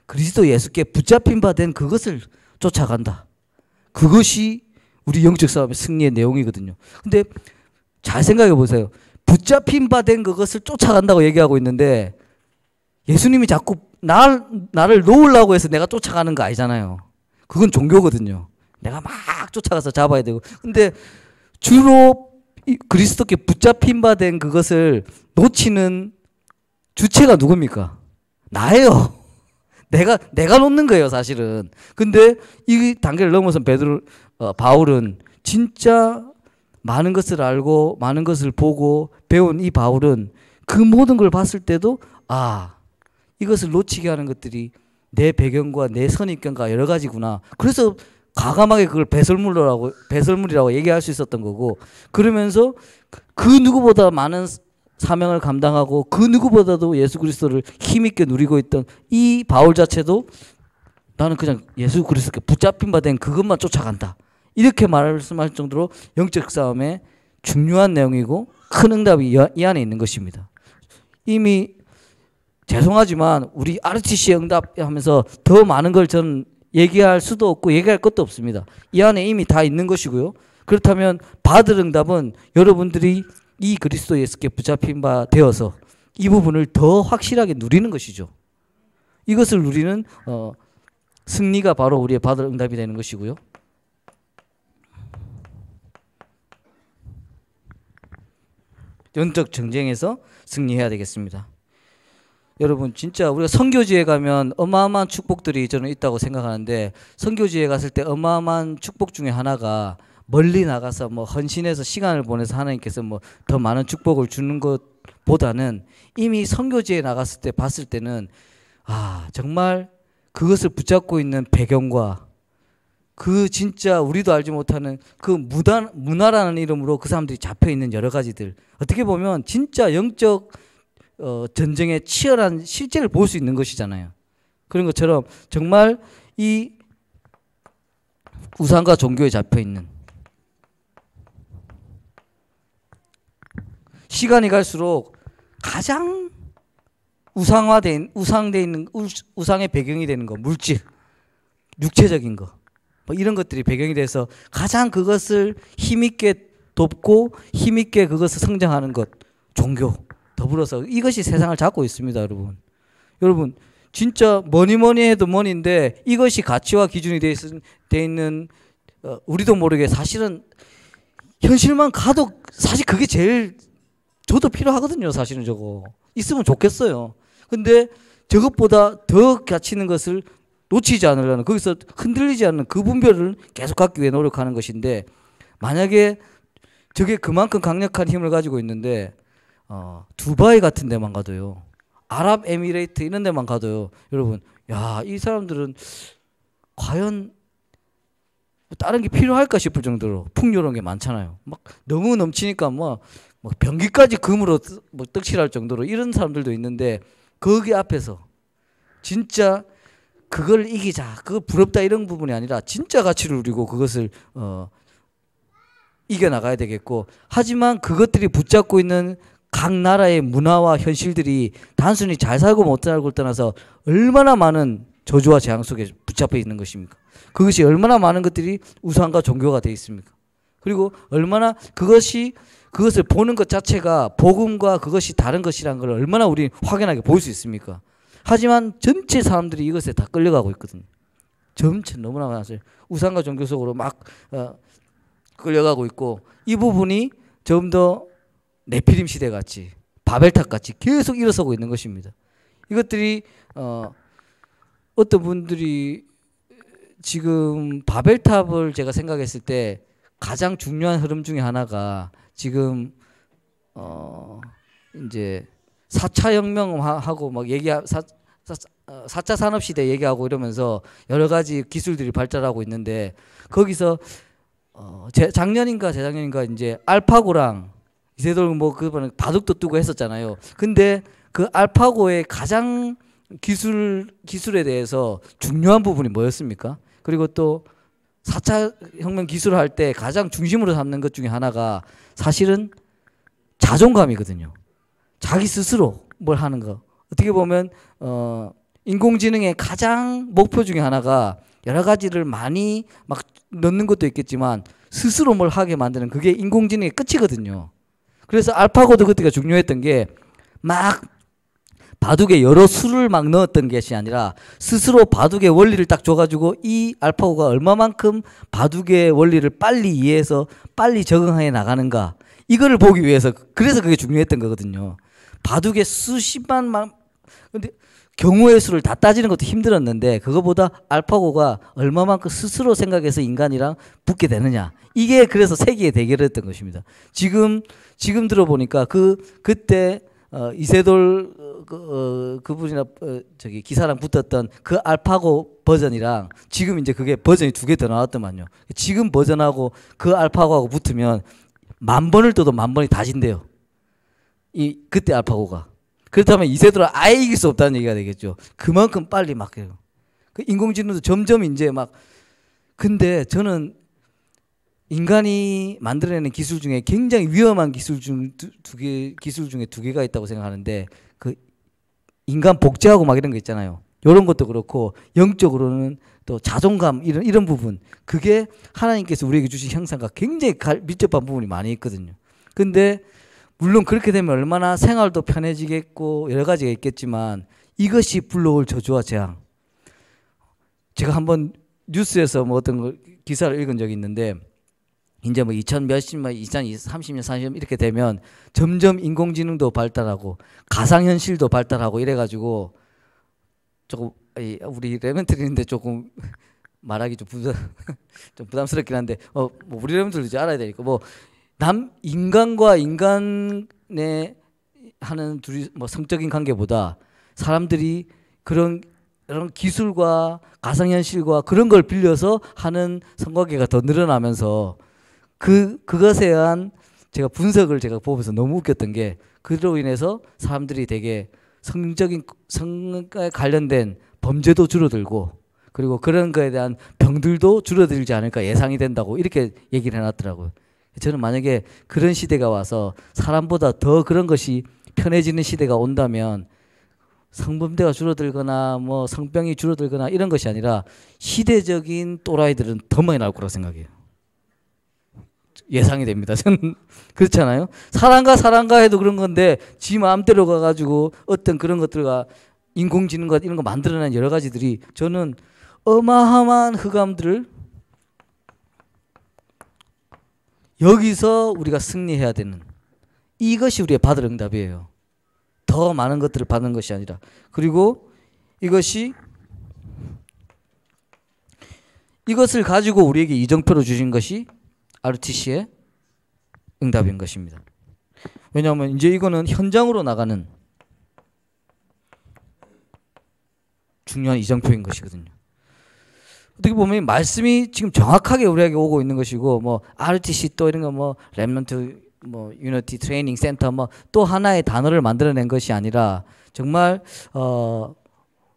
그리스도 예수께 붙잡힌 바 된 그것을 쫓아간다. 그것이 우리 영적 싸움의 승리의 내용이거든요. 근데 잘 생각해 보세요. 붙잡힌 바 된 그것을 쫓아간다고 얘기하고 있는데, 예수님이 자꾸 나를 놓으려고 해서 내가 쫓아가는 거 아니잖아요. 그건 종교거든요. 내가 막 쫓아가서 잡아야 되고. 근데 주로 그리스도께 붙잡힌 바 된 그것을 놓치는 주체가 누굽니까? 나예요. 내가 놓는 거예요, 사실은. 근데 이 단계를 넘어선 바울은 진짜 많은 것을 알고 많은 것을 보고 배운 이 바울은 그 모든 걸 봤을 때도 이것을 놓치게 하는 것들이 내 배경과 내 선입견과 여러 가지구나. 그래서 과감하게 그걸 배설물이라고 얘기할 수 있었던 거고, 그러면서 그 누구보다 많은 사명을 감당하고 그 누구보다도 예수 그리스도를 힘있게 누리고 있던 이 바울 자체도 나는 그냥 예수 그리스도께 붙잡힌 바 된 그것만 쫓아간다. 이렇게 말씀할 정도로 영적 싸움의 중요한 내용이고 큰 응답이 이 안에 있는 것입니다. 이미 죄송하지만 우리 RTC의 응답하면서 더 많은 걸 저는 얘기할 수도 없고 얘기할 것도 없습니다. 이 안에 이미 다 있는 것이고요. 그렇다면 받을 응답은 여러분들이 이 그리스도 예수께 붙잡힌 바 되어서 이 부분을 더 확실하게 누리는 것이죠. 이것을 누리는 승리가 바로 우리의 받을 응답이 되는 것이고요. 영적 전쟁에서 승리해야 되겠습니다. 여러분 진짜 우리가 선교지에 가면 어마어마한 축복들이 저는 있다고 생각하는데, 선교지에 갔을 때 어마어마한 축복 중에 하나가 멀리 나가서 뭐 헌신해서 시간을 보내서 하나님께서 뭐 더 많은 축복을 주는 것보다는 이미 선교지에 나갔을 때 봤을 때는 정말 그것을 붙잡고 있는 배경과 그 진짜 우리도 알지 못하는 그 문화라는 이름으로 그 사람들이 잡혀 있는 여러 가지들, 어떻게 보면 진짜 영적 전쟁의 치열한 실제를 볼 수 있는 것이잖아요. 그런 것처럼 정말 이 우상과 종교에 잡혀 있는, 시간이 갈수록 가장 우상돼 있는 우상의 배경이 되는 거, 물질, 육체적인 거, 뭐 이런 것들이 배경이 돼서 가장 그것을 힘있게 돕고 힘있게 그것을 성장하는 것, 종교 더불어서 이것이 세상을 잡고 있습니다. 여러분 진짜 뭐니 해도 뭐니인데 이것이 가치와 기준이 돼 있는 우리도 모르게 사실은 현실만 가도 사실 그게 제일 저도 필요하거든요. 사실은 저거 있으면 좋겠어요. 근데 저것보다 더 가치 있는 것을 놓치지 않으려는, 거기서 흔들리지 않는 그 분별을 계속 갖기 위해 노력하는 것인데, 만약에 저게 그만큼 강력한 힘을 가지고 있는데 두바이 같은 데만 가도요, 아랍에미레이트 이런 데만 가도요, 여러분 이 사람들은 과연 다른 게 필요할까 싶을 정도로 풍요로운 게 많잖아요. 막 너무 넘치니까 뭐 변기까지 금으로 떡칠할 정도로 이런 사람들도 있는데, 거기 앞에서 진짜 그걸 이기자, 그거 부럽다 이런 부분이 아니라 진짜 가치를 누리고 그것을 이겨나가야 되겠고, 하지만 그것들이 붙잡고 있는 각 나라의 문화와 현실들이 단순히 잘 살고 못 살고를 떠나서 얼마나 많은 저주와 재앙 속에 붙잡혀 있는 것입니까? 그것이 얼마나 많은 것들이 우상과 종교가 되어 있습니까? 그리고 얼마나 그것을 보는 것 자체가 복음과 그것이 다른 것이라는 걸 얼마나 우리 확연하게 볼 수 있습니까? 하지만 전체 사람들이 이것에 다 끌려가고 있거든요. 전체 너무나 많았어요. 우상과 종교 속으로 막 끌려가고 있고, 이 부분이 좀 더 네피림 시대 같이 바벨탑 같이 계속 일어서고 있는 것입니다. 이것들이 어떤 분들이 지금 바벨탑을 제가 생각했을 때 가장 중요한 흐름 중에 하나가 지금 이제 4차 혁명하고 막 4차 산업시대 얘기하고 이러면서 여러 가지 기술들이 발달하고 있는데, 거기서 작년인가 재작년인가 이제 알파고랑 이세돌 뭐 그번에 바둑도 뜨고 했었잖아요. 근데 그 알파고의 가장 기술에 대해서 중요한 부분이 뭐였습니까? 그리고 또 4차 혁명 기술을 할 때 가장 중심으로 삼는 것 중에 하나가 사실은 자존감이거든요. 자기 스스로 뭘 하는 거. 어떻게 보면 인공지능의 가장 목표 중에 하나가 여러 가지를 많이 막 넣는 것도 있겠지만 스스로 뭘 하게 만드는, 그게 인공지능의 끝이거든요. 그래서 알파고도 그때가 중요했던 게 막 바둑에 여러 수를 막 넣었던 것이 아니라 스스로 바둑의 원리를 딱 줘가지고 이 알파고가 얼마만큼 바둑의 원리를 빨리 이해해서 빨리 적응해 나가는가, 이거를 보기 위해서, 그래서 그게 중요했던 거거든요. 바둑의 수십만 근데 경우의 수를 다 따지는 것도 힘들었는데 그거보다 알파고가 얼마만큼 스스로 생각해서 인간이랑 붙게 되느냐. 이게 그래서 세계의 대결이었던 것입니다. 지금 들어보니까 그때 이세돌 그분이나 저기 기사랑 붙었던 그 알파고 버전이랑 지금 이제 그게 버전이 2개 더 나왔더만요. 지금 버전하고 그 알파고하고 붙으면 10,000번을 떠도 10,000번이 다 진대요. 그때 알파고가. 그렇다면 이세돌은 아예 이길 수 없다는 얘기가 되겠죠. 그만큼 빨리 막 해요. 그 인공지능도 점점 이제 막 근데 저는 인간이 만들어내는 기술 중에 굉장히 위험한 기술 중 기술 중에 2개가 있다고 생각하는데 그 인간 복제하고 막 이런 거 있잖아요. 이런 것도 그렇고 영적으로는 또 자존감 이런 부분 그게 하나님께서 우리에게 주신 형상과 굉장히 밀접한 부분이 많이 있거든요. 근데 물론 그렇게 되면 얼마나 생활도 편해지겠고 여러 가지가 있겠지만 이것이 불러올 저주와 재앙. 제가 한번 뉴스에서 뭐 어떤 기사를 읽은 적이 있는데 이제 뭐 2030년, 40년 이렇게 되면 점점 인공지능도 발달하고 가상현실도 발달하고 이래가지고 조금 우리 레멘트리인데 조금 말하기 좀 부담스럽긴 한데 뭐 우리 레멘트리도 이제 알아야 되니까 뭐 인간과 인간의 하는 둘이 뭐 성적인 관계보다 사람들이 그런 기술과 가상현실과 그런 걸 빌려서 하는 성관계가 더 늘어나면서 그것에 의한 제가 분석을 제가 보면서 너무 웃겼던 게 그로 인해서 사람들이 되게 성에 관련된 범죄도 줄어들고 그리고 그런 거에 대한 병들도 줄어들지 않을까 예상이 된다고 이렇게 얘기를 해놨더라고요. 저는 만약에 그런 시대가 와서 사람보다 더 그런 것이 편해지는 시대가 온다면 성범죄가 줄어들거나 뭐 성병이 줄어들거나 이런 것이 아니라 시대적인 또라이들은 더 많이 나올 거라고 생각해요. 예상이 됩니다. 저는 그렇잖아요. 사람과 해도 그런 건데 지 마음대로 가가지고 어떤 그런 것들과 인공지능과 이런 거 만들어낸 여러 가지들이 저는 어마어마한 흑암들을 여기서 우리가 승리해야 되는 이것이 우리의 받을 응답이에요. 더 많은 것들을 받는 것이 아니라 그리고 이것을 가지고 우리에게 이정표로 주신 것이 RTC의 응답인 것입니다. 왜냐하면 이제 이거는 현장으로 나가는 중요한 이정표인 것이거든요. 어떻게 보면 말씀이 지금 정확하게 우리에게 오고 있는 것이고 뭐 RTC 또 이런 거 뭐 렘넌트 뭐 유니티 트레이닝 센터 뭐 또 하나의 단어를 만들어낸 것이 아니라 정말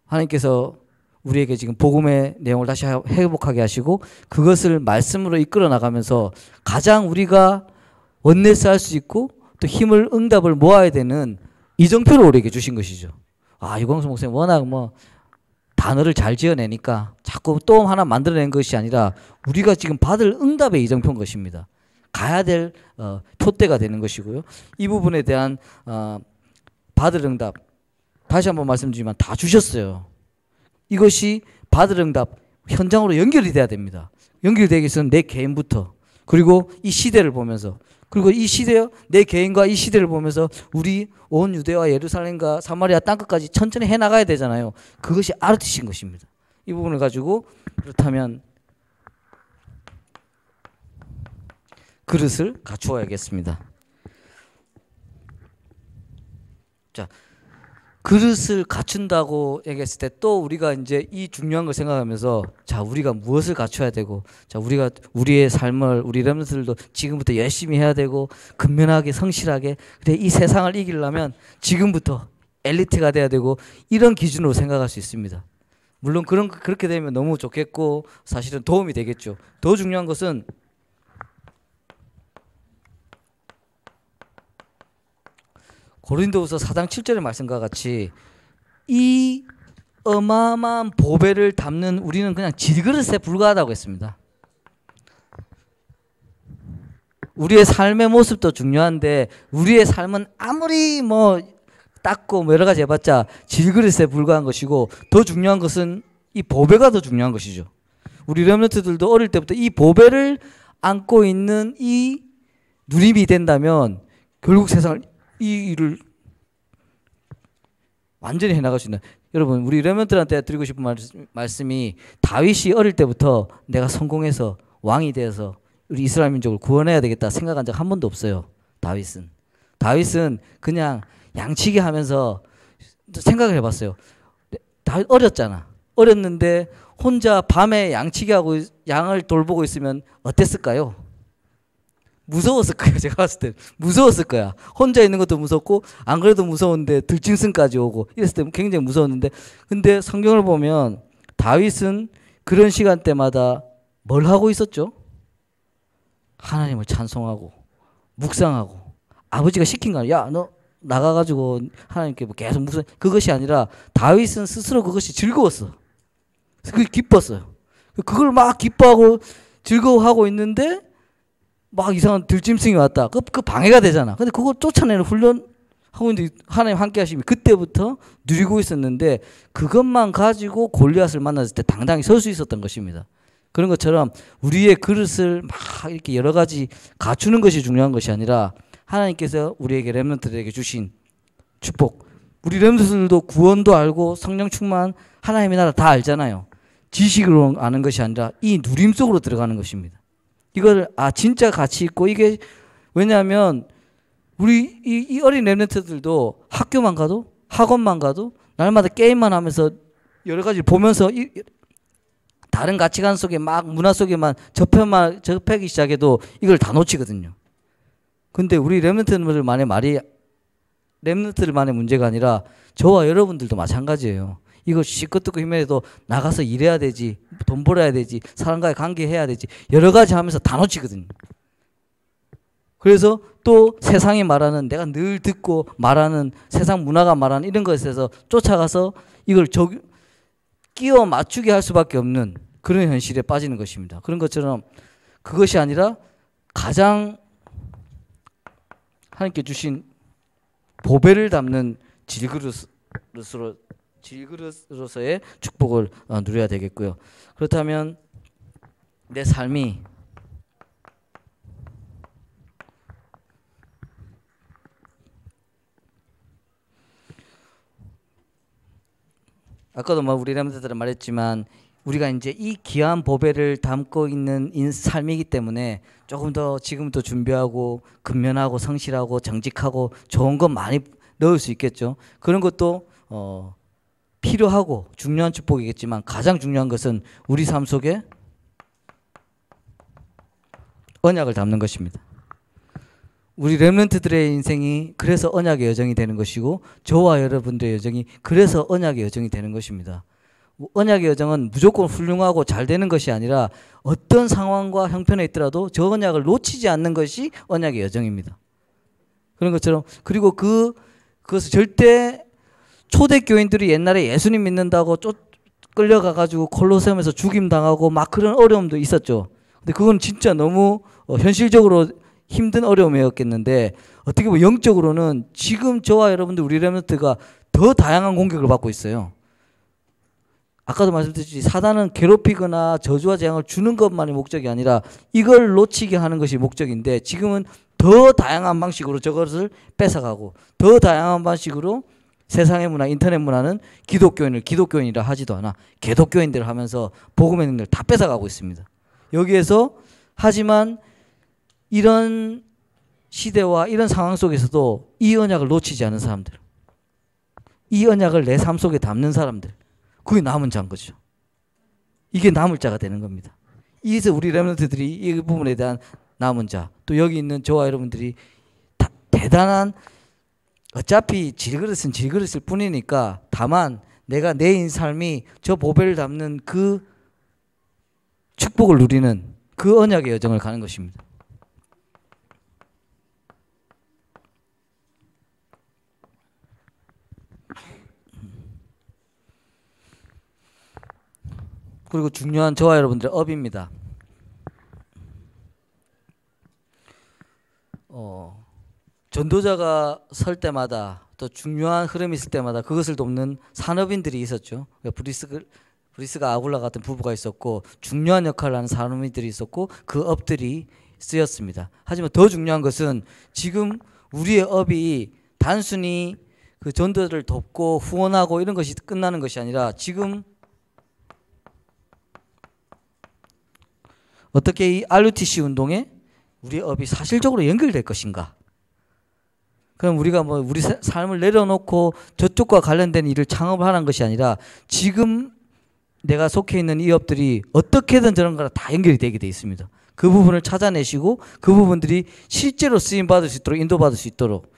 하나님께서 우리에게 지금 복음의 내용을 다시 회복하게 하시고 그것을 말씀으로 이끌어 나가면서 가장 우리가 원네스 할 수 있고 또 힘을 응답을 모아야 되는 이정표를 우리에게 주신 것이죠. 유광수 목사님 워낙 뭐 단어를 잘 지어내니까 자꾸 또 하나 만들어낸 것이 아니라 우리가 지금 받을 응답의 이정표인 것입니다. 가야 될 표대가 되는 것이고요. 이 부분에 대한 받을 응답 다시 한번 말씀드리지만 다 주셨어요. 이것이 받을 응답 현장으로 연결이 돼야 됩니다. 연결되기 위해서는 내 개인부터 그리고 이 시대를 보면서 그리고 이 시대 내 개인과 이 시대를 보면서 우리 온 유대와 예루살렘과 사마리아 땅끝까지 천천히 해나가야 되잖아요. 그것이 RTC인 것입니다. 이 부분을 가지고 그렇다면 그릇을 갖추어야겠습니다. 자, 그릇을 갖춘다고 얘기했을 때 또 우리가 이제 이 중요한 걸 생각하면서 자 우리가 무엇을 갖춰야 되고 자 우리가 우리의 삶을 우리 렘넌트들도 지금부터 열심히 해야 되고 근면하게 성실하게 그래 이 세상을 이기려면 지금부터 엘리트가 돼야 되고 이런 기준으로 생각할 수 있습니다. 물론 그렇게 되면 너무 좋겠고 사실은 도움이 되겠죠. 더 중요한 것은 고린도후서 4장 7절의 말씀과 같이 이 어마어마한 보배를 담는 우리는 그냥 질그릇에 불과하다고 했습니다. 우리의 삶의 모습도 중요한데 우리의 삶은 아무리 뭐 닦고 뭐 여러 가지 해봤자 질그릇에 불과한 것이고 더 중요한 것은 이 보배가 더 중요한 것이죠. 우리 렘넌트들도 어릴 때부터 이 보배를 안고 있는 이 누림이 된다면 결국 세상을 이 일을 완전히 해나갈 수 있는 여러분 우리 레몬트한테 드리고 싶은 말씀이 다윗이 어릴 때부터 내가 성공해서 왕이 되어서 우리 이스라엘 민족을 구원해야 되겠다 생각한 적 한 번도 없어요. 다윗은 그냥 양치기 하면서 생각을 해봤어요. 다윗 어렸잖아. 어렸는데 혼자 밤에 양치기하고 양을 돌보고 있으면 어땠을까요? 무서웠을 거예요. 제가 봤을 때 무서웠을 거야. 혼자 있는 것도 무섭고 안 그래도 무서운데 들짐승까지 오고 이랬을 때 굉장히 무서웠는데, 근데 성경을 보면 다윗은 그런 시간대마다 뭘 하고 있었죠? 하나님을 찬송하고 묵상하고, 아버지가 시킨 거야. 야, 너 나가가지고 하나님께 뭐 계속 묵상. 그것이 아니라 다윗은 스스로 그것이 즐거웠어. 그게 기뻤어요. 그걸 막 기뻐하고 즐거워하고 있는데 막 이상한 들짐승이 왔다. 그 방해가 되잖아. 근데 그걸 쫓아내는 훈련하고 있는데 하나님 함께 하심이 그때부터 누리고 있었는데, 그것만 가지고 골리앗을 만났을 때 당당히 설 수 있었던 것입니다. 그런 것처럼 우리의 그릇을 막 이렇게 여러 가지 갖추는 것이 중요한 것이 아니라 하나님께서 우리에게 렘넌트들에게 주신 축복, 우리 렘넌트들도 구원도 알고 성령 충만 하나님의 나라 다 알잖아요. 지식으로 아는 것이 아니라 이 누림 속으로 들어가는 것입니다. 이걸 진짜 가치 있고, 이게 왜냐하면 우리 이 어린 렘넌트들도 학교만 가도 학원만 가도 날마다 게임만 하면서 여러 가지 보면서 다른 가치관 속에 막 문화 속에만 접하기 시작해도 이걸 다 놓치거든요. 근데 우리 렘넌트들만의 문제가 아니라 저와 여러분들도 마찬가지예요. 이거 시끄 듣고 힘내도 나가서 일해야 되지, 돈 벌어야 되지, 사람과의 관계해야 되지, 여러 가지 하면서 다 놓치거든요. 그래서 또 세상이 말하는, 내가 늘 듣고 말하는 세상 문화가 말하는 이런 것에서 쫓아가서 이걸 끼워 맞추게 할 수밖에 없는 그런 현실에 빠지는 것입니다. 그런 것처럼 그것이 아니라 가장 하나님께 주신 보배를 담는 질그릇으로서의 축복을 누려야 되겠고요. 그렇다면 내 삶이 아까도 우리 렘넌트들은 말했지만 우리가 이제 이 귀한 보배를 담고 있는 삶이기 때문에 조금 더 지금부터 준비하고 근면하고 성실하고 정직하고 좋은 것 많이 넣을 수 있겠죠. 그런 것도 필요하고 중요한 축복이겠지만 가장 중요한 것은 우리 삶 속에 언약을 담는 것입니다. 우리 렘넌트들의 인생이 그래서 언약의 여정이 되는 것이고, 저와 여러분들의 여정이 그래서 언약의 여정이 되는 것입니다. 언약의 여정은 무조건 훌륭하고 잘 되는 것이 아니라 어떤 상황과 형편에 있더라도 저 언약을 놓치지 않는 것이 언약의 여정입니다. 그런 것처럼, 그리고 그것을 절대 초대교인들이 옛날에 예수님 믿는다고 끌려가가지고 콜로세움에서 죽임당하고 막 그런 어려움도 있었죠. 근데 그건 진짜 너무 현실적으로 힘든 어려움이었겠는데, 어떻게 보면 영적으로는 지금 저와 여러분들 우리 렘넌트가 더 다양한 공격을 받고 있어요. 아까도 말씀드렸듯이 사단은 괴롭히거나 저주와 재앙을 주는 것만이 목적이 아니라 이걸 놓치게 하는 것이 목적인데, 지금은 더 다양한 방식으로 저것을 뺏어가고 더 다양한 방식으로 세상의 문화, 인터넷 문화는 기독교인이라 하지도 않아 개독교인들을 하면서 복음의 능력을 다 뺏어가고 있습니다. 여기에서 하지만 이런 시대와 이런 상황 속에서도 이 언약을 놓치지 않은 사람들, 이 언약을 내 삶 속에 담는 사람들, 그게 남은 자인 거죠. 이게 남을 자가 되는 겁니다. 이래서 우리 렘넌트들이 이 부분에 대한 남은 자, 또 여기 있는 저와 여러분들이 대단한, 어차피 질그릇은 질그릇일 뿐이니까, 다만 내가 내 삶이 저 보배를 담는 그 축복을 누리는 그 언약의 여정을 가는 것입니다. 그리고 중요한 저와 여러분들의 업입니다. 전도자가 설 때마다, 또 중요한 흐름이 있을 때마다 그것을 돕는 산업인들이 있었죠. 브리스가 아굴라 같은 부부가 있었고, 중요한 역할을 하는 산업인들이 있었고, 그 업들이 쓰였습니다. 하지만 더 중요한 것은 지금 우리의 업이 단순히 그 전도를 돕고 후원하고 이런 것이 끝나는 것이 아니라 지금 어떻게 이 RUTC 운동에 우리 업이 사실적으로 연결될 것인가? 그럼 우리가 뭐 우리 삶을 내려놓고 저쪽과 관련된 일을 창업을 하는 것이 아니라 지금 내가 속해 있는 이 업들이 어떻게든 저런 거랑 다 연결이 되게 돼 있습니다. 그 부분을 찾아내시고 그 부분들이 실제로 쓰임 받을 수 있도록 인도받을 수 있도록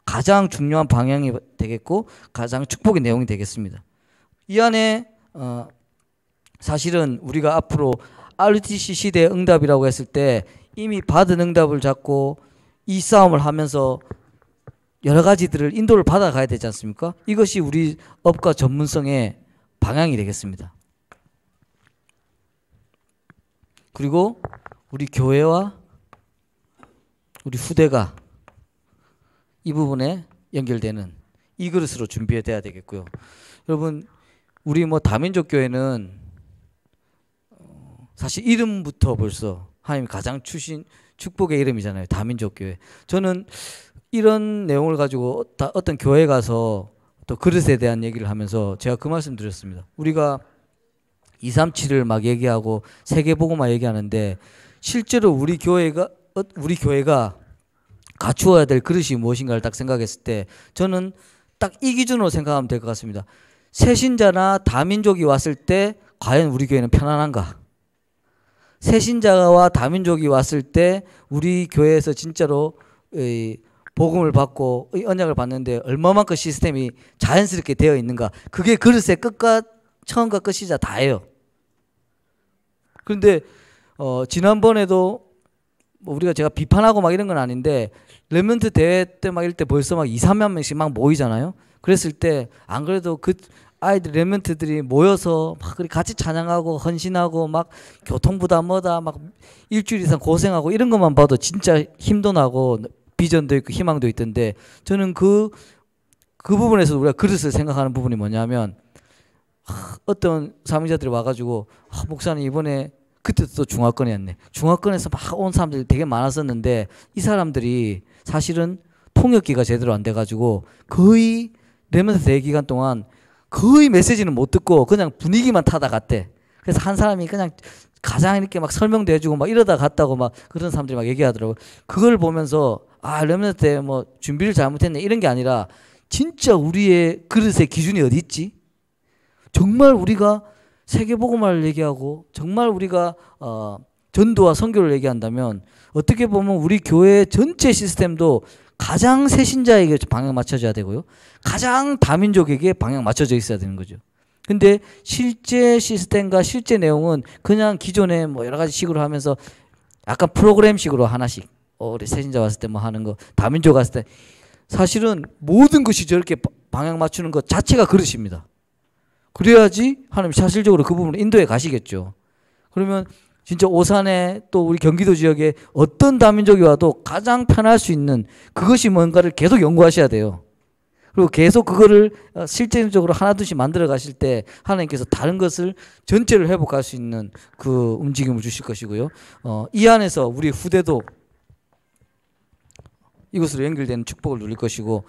가장 중요한 방향이 되겠고 가장 축복의 내용이 되겠습니다. 이 안에 사실은 우리가 앞으로 RUTC 시대의 응답이라고 했을 때 이미 받은 응답을 잡고 이 싸움을 하면서 여러 가지들을 인도를 받아가야 되지 않습니까? 이것이 우리 업과 전문성의 방향이 되겠습니다. 그리고 우리 교회와 우리 후대가 이 부분에 연결되는 이 그릇으로 준비돼야 되겠고요. 여러분, 우리 뭐 다민족 교회는 사실 이름부터 벌써 하나님이 가장 주신 축복의 이름이잖아요. 다민족 교회. 저는 이런 내용을 가지고 어떤 교회에 가서 또 그릇에 대한 얘기를 하면서 제가 그 말씀 드렸습니다. 우리가 237을 막 얘기하고 세계복음화 얘기하는데 실제로 우리 교회가 갖추어야 될 그릇이 무엇인가를 딱 생각했을 때 저는 딱 이 기준으로 생각하면 될 것 같습니다. 새신자나 다민족이 왔을 때 과연 우리 교회는 편안한가? 새신자와 다민족이 왔을 때 우리 교회에서 진짜로 복음을 받고 언약을 받는데 얼마만큼 시스템이 자연스럽게 되어 있는가? 그게 그릇의 끝과 처음과 끝이자 다예요. 그런데 지난번에도 뭐 우리가 제가 비판하고 막 이런 건 아닌데 렘넌트 대회 때 막 이럴 때 벌써 막 2, 3만 명씩 막 모이잖아요. 그랬을 때 안 그래도 그 아이들 렘넌트들이 모여서 막 같이 찬양하고 헌신하고 막 교통부다 뭐다 막 일주일 이상 고생하고 이런 것만 봐도 진짜 힘도 나고 비전도 있고 희망도 있던데 저는 그 부분에서 우리가 그릇을 생각하는 부분이 뭐냐면 어떤 사명자들이 와가지고 목사님 이번에 그때도 또 중화권이었네. 중화권에서 막 온 사람들이 되게 많았었는데 이 사람들이 사실은 통역기가 제대로 안 돼가지고 거의 렘넌트 대회 기간 동안 거의 메시지는 못 듣고 그냥 분위기만 타다 갔대. 그래서 한 사람이 그냥 가장 이렇게 막 설명도 해주고 막 이러다 갔다고 막 그런 사람들이 막 얘기하더라고. 그걸 보면서 렘넌트 때 뭐 준비를 잘못했네 이런 게 아니라 진짜 우리의 그릇의 기준이 어디 있지? 정말 우리가 세계복음화를 얘기하고 정말 우리가 전도와 선교를 얘기한다면 어떻게 보면 우리 교회 전체 시스템도 가장 새신자에게 방향 맞춰져야 되고요. 가장 다민족에게 방향 맞춰져 있어야 되는 거죠. 근데 실제 시스템과 실제 내용은 그냥 기존에 뭐 여러 가지 식으로 하면서 약간 프로그램식으로 하나씩 우리 새신자 왔을 때 뭐 하는 거 다민족 왔을 때 사실은 모든 것이 저렇게 방향 맞추는 것 자체가 그릇입니다. 그래야지 하나님 사실적으로 그 부분을 인도에 가시겠죠. 그러면 진짜 오산에 또 우리 경기도 지역에 어떤 다민족이 와도 가장 편할 수 있는 그것이 뭔가를 계속 연구하셔야 돼요. 그리고 계속 그거를 실제적으로 하나둘씩 만들어 가실 때 하나님께서 다른 것을 전체를 회복할 수 있는 그 움직임을 주실 것이고요. 이 안에서 우리 후대도 이것으로 연결되는 축복을 누릴 것이고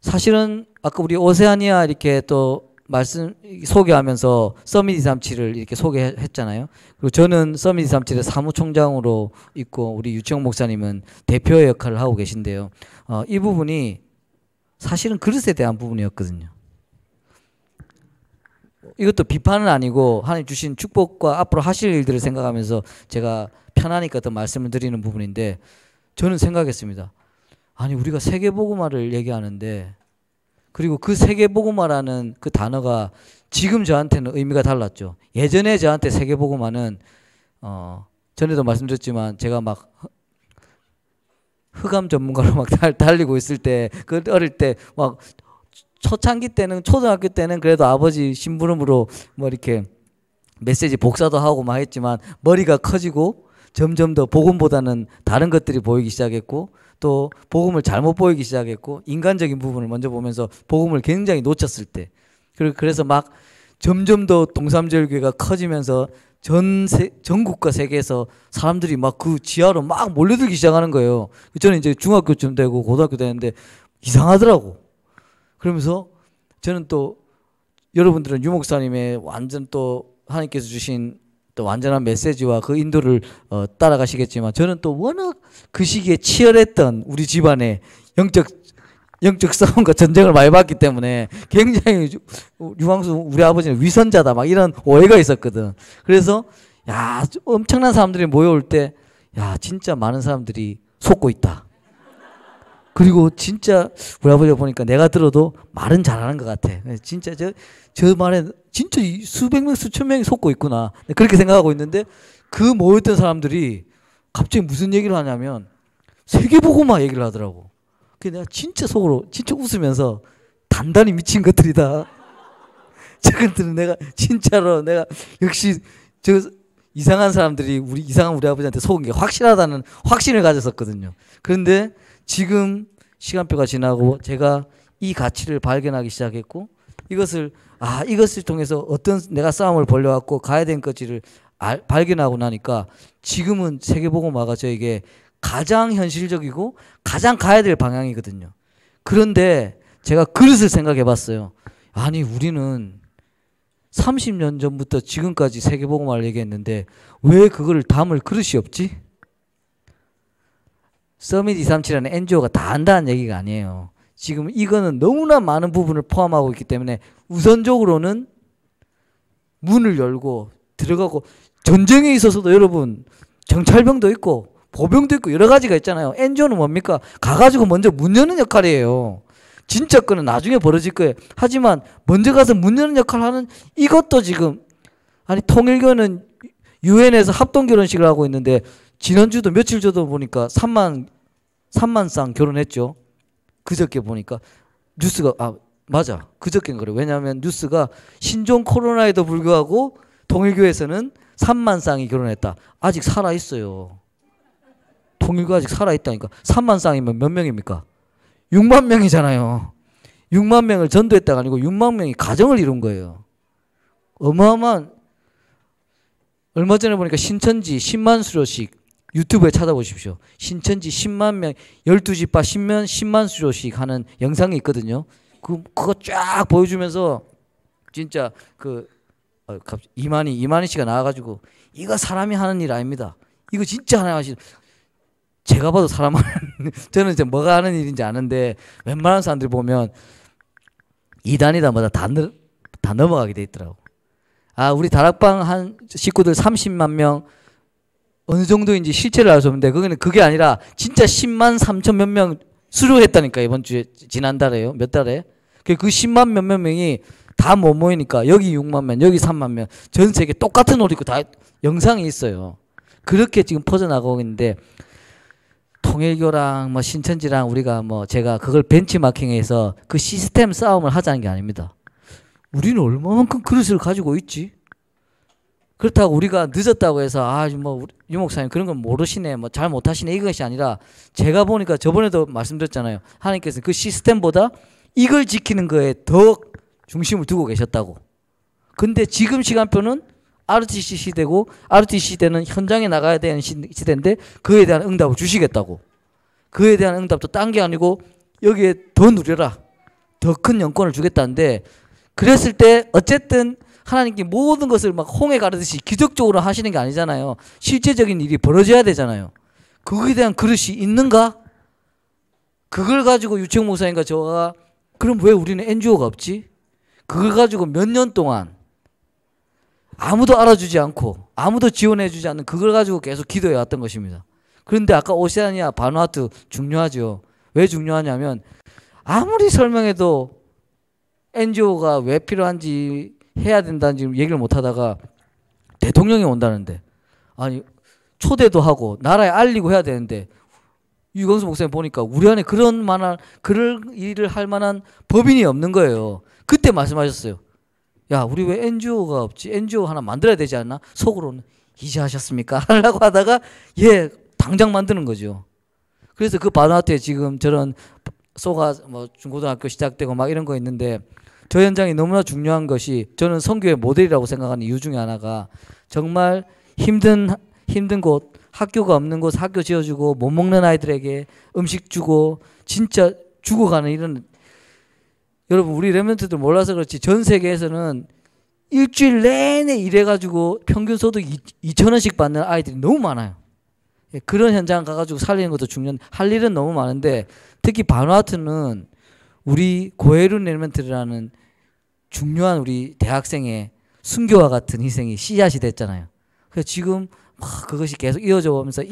사실은 아까 우리 오세아니아 이렇게 또 말씀 소개하면서 서밋 237을 이렇게 소개했잖아요. 그리고 저는 서밋 237의 사무총장으로 있고 우리 유치영 목사님은 대표의 역할을 하고 계신데요. 이 부분이 사실은 그릇에 대한 부분이었거든요. 이것도 비판은 아니고 하나님 주신 축복과 앞으로 하실 일들을 생각하면서 제가 편하니까 더 말씀을 드리는 부분인데 저는 생각했습니다. 아니 우리가 세계복음화를 얘기하는데 그리고 그 세계복음화라는 그 단어가 지금 저한테는 의미가 달랐죠. 예전에 저한테 세계복음화는 전에도 말씀드렸지만 제가 막 흑암 전문가로 막 달리고 있을 때 그 어릴 때 막 초창기 때는 초등학교 때는 그래도 아버지 심부름으로 뭐 이렇게 메시지 복사도 하고 막 했지만 머리가 커지고 점점 더 복음보다는 다른 것들이 보이기 시작했고 또 복음을 잘못 보이기 시작했고 인간적인 부분을 먼저 보면서 복음을 굉장히 놓쳤을 때 그래서 막 점점 더 동삼절교회가 커지면서 전국과 세계에서 사람들이 막 그 지하로 막 몰려들기 시작하는 거예요. 저는 이제 중학교쯤 되고 고등학교 되는데 이상하더라고. 그러면서 저는 또 여러분들은 유 목사님의 완전 또 하나님께서 주신 또 완전한 메시지와 그 인도를 따라가시겠지만 저는 또 워낙 그 시기에 치열했던 우리 집안의 영적 싸움과 전쟁을 많이 봤기 때문에 굉장히 유광수 우리 아버지는 위선자다 막 이런 오해가 있었거든. 그래서 야 엄청난 사람들이 모여올 때 야 진짜 많은 사람들이 속고 있다. 그리고 진짜 우리 아버지가 보니까 내가 들어도 말은 잘하는 것 같아. 진짜 저 말에 진짜 수백 명 수천 명이 속고 있구나 그렇게 생각하고 있는데 그 모였던 사람들이 갑자기 무슨 얘기를 하냐면 세계보고마 얘기를 하더라고. 그래서 내가 진짜 속으로 진짜 웃으면서 단단히 미친 것들이다. 저것들은 내가 진짜로 내가 역시 저 이상한 사람들이 이상한 우리 아버지한테 속은 게 확실하다는 확신을 가졌었거든요. 그런데 지금 시간표가 지나고 제가 이 가치를 발견하기 시작했고 이것을 통해서 어떤 내가 싸움을 벌려갖고 가야 된 것을 발견하고 나니까 지금은 세계보고마가 저에게 가장 현실적이고 가장 가야 될 방향이거든요. 그런데 제가 그릇을 생각해 봤어요. 아니 우리는 30년 전부터 지금까지 세계보고마를 얘기했는데 왜 그걸 담을 그릇이 없지? 서밋 237이라는 NGO가 다 한다는 얘기가 아니에요. 지금 이거는 너무나 많은 부분을 포함하고 있기 때문에 우선적으로는 문을 열고 들어가고 전쟁에 있어서도 여러분 정찰병도 있고 보병도 있고 여러 가지가 있잖아요. NGO는 뭡니까? 가가지고 먼저 문 여는 역할이에요. 진짜 거는 나중에 벌어질 거예요. 하지만 먼저 가서 문 여는 역할을 하는 이것도 지금 아니 통일교는 유엔에서 합동결혼식을 하고 있는데 지난주도 며칠 전도 보니까 3만 쌍 결혼했죠. 그저께 보니까 뉴스가 맞아 그저께인 거래요. 왜냐하면 뉴스가 신종 코로나에도 불구하고 통일교에서는 3만 쌍이 결혼했다. 아직 살아있어요. 통일교 아직 살아있다니까. 3만 쌍이면 몇 명입니까? 6만 명이잖아요. 6만 명을 전도했다가 아니고 6만 명이 가정을 이룬 거예요. 어마어마한. 얼마 전에 보니까 신천지 10만 수료식 유튜브에 찾아보십시오. 신천지 10만 명 12집 10만 수료식 하는 영상이 있거든요. 그거 쫙 보여주면서 진짜 이만희 씨가 나와가지고 이거 사람이 하는 일 아닙니다. 이거 진짜 하나님 하시는. 제가 봐도 사람 하는 저는 이제 뭐가 하는 일인지 아는데 웬만한 사람들이 보면 이단이다 뭐다 다 넘어가게 돼 있더라고. 우리 다락방 한 식구들 30만 명 어느 정도인지 실체를 알 수 없는데 그게 아니라 진짜 10만 3천 몇 명 수료했다니까. 이번 주에 지난달에요. 몇 달에 그 10만 몇몇 명이 다 못 모이니까 여기 6만 명 여기 3만 명 전 세계 똑같은 옷 입고 다 영상이 있어요. 그렇게 지금 퍼져나가고 있는데 통일교랑 신천지랑 우리가 제가 그걸 benchmarking해서 그 시스템 싸움을 하자는 게 아닙니다. 우리는 얼마만큼 그릇을 가지고 있지? 그렇다고 우리가 늦었다고 해서 유 목사님 그런 건 모르시네 잘 못하시네 이것이 아니라 제가 보니까 저번에도 말씀드렸잖아요. 하나님께서 그 시스템보다 이걸 지키는 거에 더 중심을 두고 계셨다고. 근데 지금 시간표는 RTC 시대고 RTC 시대는 현장에 나가야 되는 시대인데 그에 대한 응답을 주시겠다고. 그에 대한 응답도 딴 게 아니고 여기에 더 누려라. 더 큰 영권을 주겠다는데 그랬을 때 어쨌든 하나님께 모든 것을 막 홍해 가르듯이 기적적으로 하시는 게 아니잖아요. 실제적인 일이 벌어져야 되잖아요. 그거에 대한 그릇이 있는가? 그걸 가지고 유채영 목사님과 저가 그럼 왜 우리는 NGO가 없지? 그걸 가지고 몇 년 동안 아무도 알아주지 않고 아무도 지원해주지 않는 그걸 가지고 계속 기도해 왔던 것입니다. 그런데 아까 오세아니아 바누아투 중요하죠. 왜 중요하냐면 아무리 설명해도 NGO가 왜 필요한지 해야 된다는지 얘기를 못하다가 대통령이 온다는데 아니 초대도 하고 나라에 알리고 해야 되는데 유광수 목사님 보니까 우리 안에 그런 일을 할 만한 법인이 없는 거예요. 그때 말씀하셨어요. 야 우리 왜 NGO가 없지? NGO 하나 만들어야 되지 않나? 속으로는 이제 하셨습니까? 하려고 하다가 당장 만드는 거죠. 그래서 그 바누아투에 지금 저런 소가 중고등학교 시작되고 막 이런 거 있는데 저 현장이 너무나 중요한 것이 저는 선교의 모델이라고 생각하는 이유 중에 하나가 정말 힘든 곳 학교가 없는 곳 학교 지어주고 못 먹는 아이들에게 음식 주고 진짜 죽어가는 이런 여러분 우리 렘넌트들 몰라서 그렇지 전 세계에서는 일주일 내내 일해가지고 평균 소득 2,000원씩 받는 아이들이 너무 많아요. 예, 그런 현장 가가지고 살리는 것도 중요한 할 일은 너무 많은데 특히 바누아투는 우리 고에룬 렘넌트라는 중요한 우리 대학생의 순교와 같은 희생이 씨앗이 됐잖아요. 그래서 지금 막 그것이 계속 이어져 오면서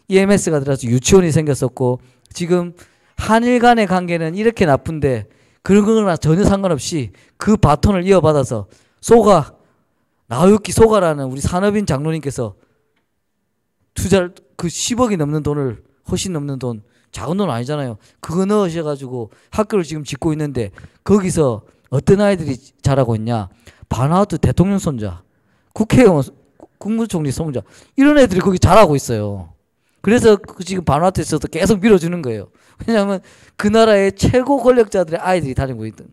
EMS가 들어서 유치원이 생겼었고 지금 한일 간의 관계는 이렇게 나쁜데 그런 거나 전혀 상관없이 그 바톤을 이어받아서 나우유키 소가라는 우리 산업인 장로님께서 투자를 그 10억이 넘는 돈을 훨씬 넘는 돈 작은 돈 아니잖아요. 그거 넣으셔가지고 학교를 지금 짓고 있는데 거기서 어떤 아이들이 자라고 있냐. 바누아투 대통령 손자, 국회의원, 국무총리 손자 이런 애들이 거기 자라고 있어요. 그래서 지금 바누아투에서도 계속 밀어주는 거예요. 왜냐하면 그 나라의 최고 권력자들의 아이들이 다니고 있던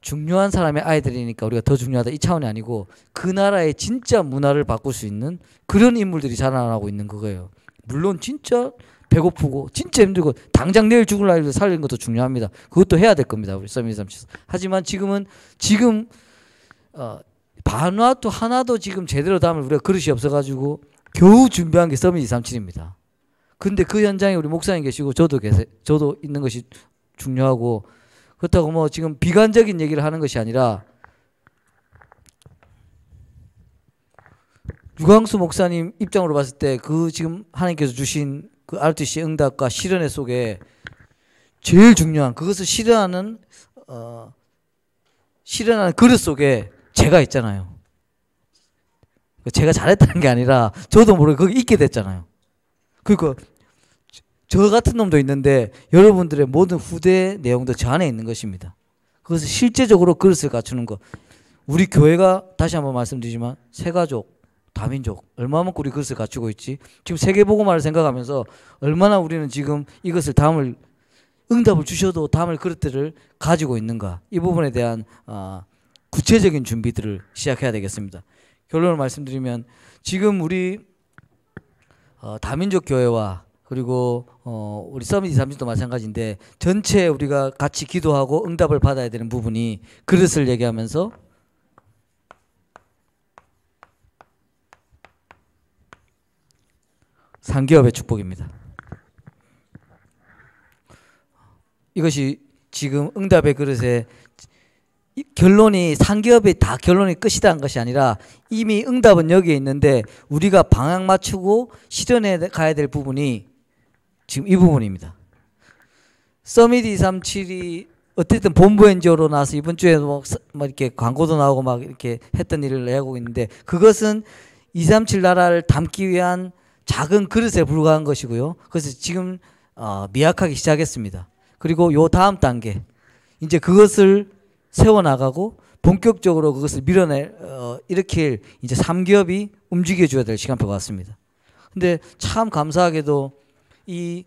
중요한 사람의 아이들이니까 우리가 더 중요하다 이 차원이 아니고 그 나라의 진짜 문화를 바꿀 수 있는 그런 인물들이 자라나고 있는 거예요. 물론 진짜 배고프고 진짜 힘들고 당장 내일 죽을 아이들 살리는 것도 중요합니다. 그것도 해야 될 겁니다. 우리 서밋237. 하지만 지금 바누아투 하나도 지금 제대로 담을 우리가 그릇이 없어가지고 겨우 준비한 게 서밋237입니다. 근데 그 현장에 우리 목사님 계시고 저도 있는 것이 중요하고 그렇다고 뭐 지금 비관적인 얘기를 하는 것이 아니라 유광수 목사님 입장으로 봤을 때 그 지금 하나님께서 주신 그 ROTC 응답과 실현의 속에 제일 중요한 그것을 실현하는 그릇 속에 제가 있잖아요. 제가 잘했다는 게 아니라 저도 모르게 거기 있게 됐잖아요. 그러니까 저 같은 놈도 있는데 여러분들의 모든 후대 내용도 저 안에 있는 것입니다. 그것을 실제적으로 그릇을 갖추는 것. 우리 교회가 다시 한번 말씀드리지만 세가족, 다민족 얼마만큼 우리 그것을 갖추고 있지. 지금 세계복음화를 생각하면서 얼마나 우리는 지금 이것을 담을 응답을 주셔도 담을 그릇들을 가지고 있는가. 이 부분에 대한 구체적인 준비들을 시작해야 되겠습니다. 결론을 말씀드리면 지금 우리 다민족 교회와 그리고 우리 서밋237도 마찬가지인데 전체 우리가 같이 기도하고 응답을 받아야 되는 부분이 그릇을 얘기하면서 상기업의 축복입니다. 이것이 지금 응답의 그릇의 결론이 상기업이 다 결론이 끝이다 한 것이 아니라 이미 응답은 여기에 있는데 우리가 방향 맞추고 실현해 가야 될 부분이 지금 이 부분입니다. 서밋237이 어쨌든 본부 NGO로 나와서 이번 주에 뭐 이렇게 광고도 나오고 막 이렇게 했던 일을 하고 있는데 그것은 237 나라를 담기 위한 작은 그릇에 불과한 것이고요. 그래서 지금 미약하기 시작했습니다. 그리고 요 다음 단계 이제 그것을 세워나가고 본격적으로 그것을 일으킬 이제 3기업이 움직여줘야 될 시간표가 왔습니다. 근데 참 감사하게도 이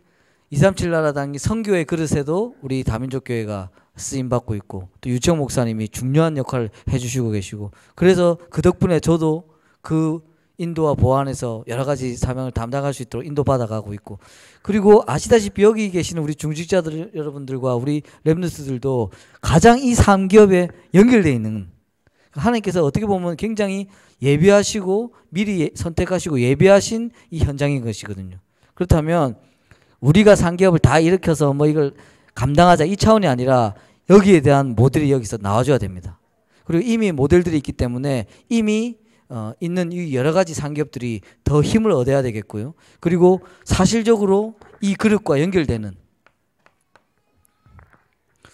237 나라 단기 선교의 그릇에도 우리 다민족 교회가 쓰임받고 있고 또 유청 목사님이 중요한 역할을 해주시고 계시고 그래서 그 덕분에 저도 그 인도와 보안에서 여러 가지 사명을 담당할 수 있도록 인도받아가고 있고 그리고 아시다시피 여기 계시는 우리 중직자들 여러분들과 우리 렘넌트들도 가장 이 3기업에 연결되어 있는 하나님께서 어떻게 보면 굉장히 예비하시고 미리 선택하시고 예비하신 이 현장인 것이거든요. 그렇다면 우리가 3기업을 다 일으켜서 뭐 이걸 감당하자 이 차원이 아니라 여기에 대한 모델이 여기서 나와줘야 됩니다. 그리고 이미 모델들이 있기 때문에 이미 있는 이 여러 가지 상기업들이 더 힘을 얻어야 되겠고요. 그리고 사실적으로 이 그릇과 연결되는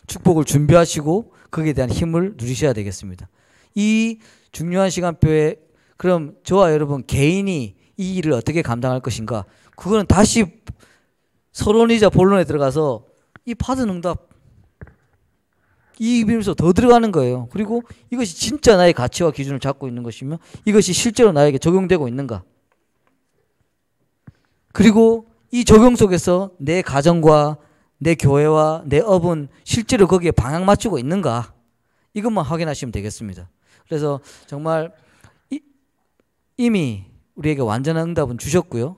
축복을 준비하시고 거기에 대한 힘을 누리셔야 되겠습니다. 이 중요한 시간표에 그럼 저와 여러분 개인이 이 일을 어떻게 감당할 것인가? 그거는 다시 서론이자 본론에 들어가서 이 받은 응답 이 비밀소 더 들어가는 거예요. 그리고 이것이 진짜 나의 가치와 기준을 잡고 있는 것이며 이것이 실제로 나에게 적용되고 있는가. 그리고 이 적용 속에서 내 가정과 내 교회와 내 업은 실제로 거기에 방향 맞추고 있는가. 이것만 확인하시면 되겠습니다. 그래서 정말 이미 우리에게 완전한 응답은 주셨고요.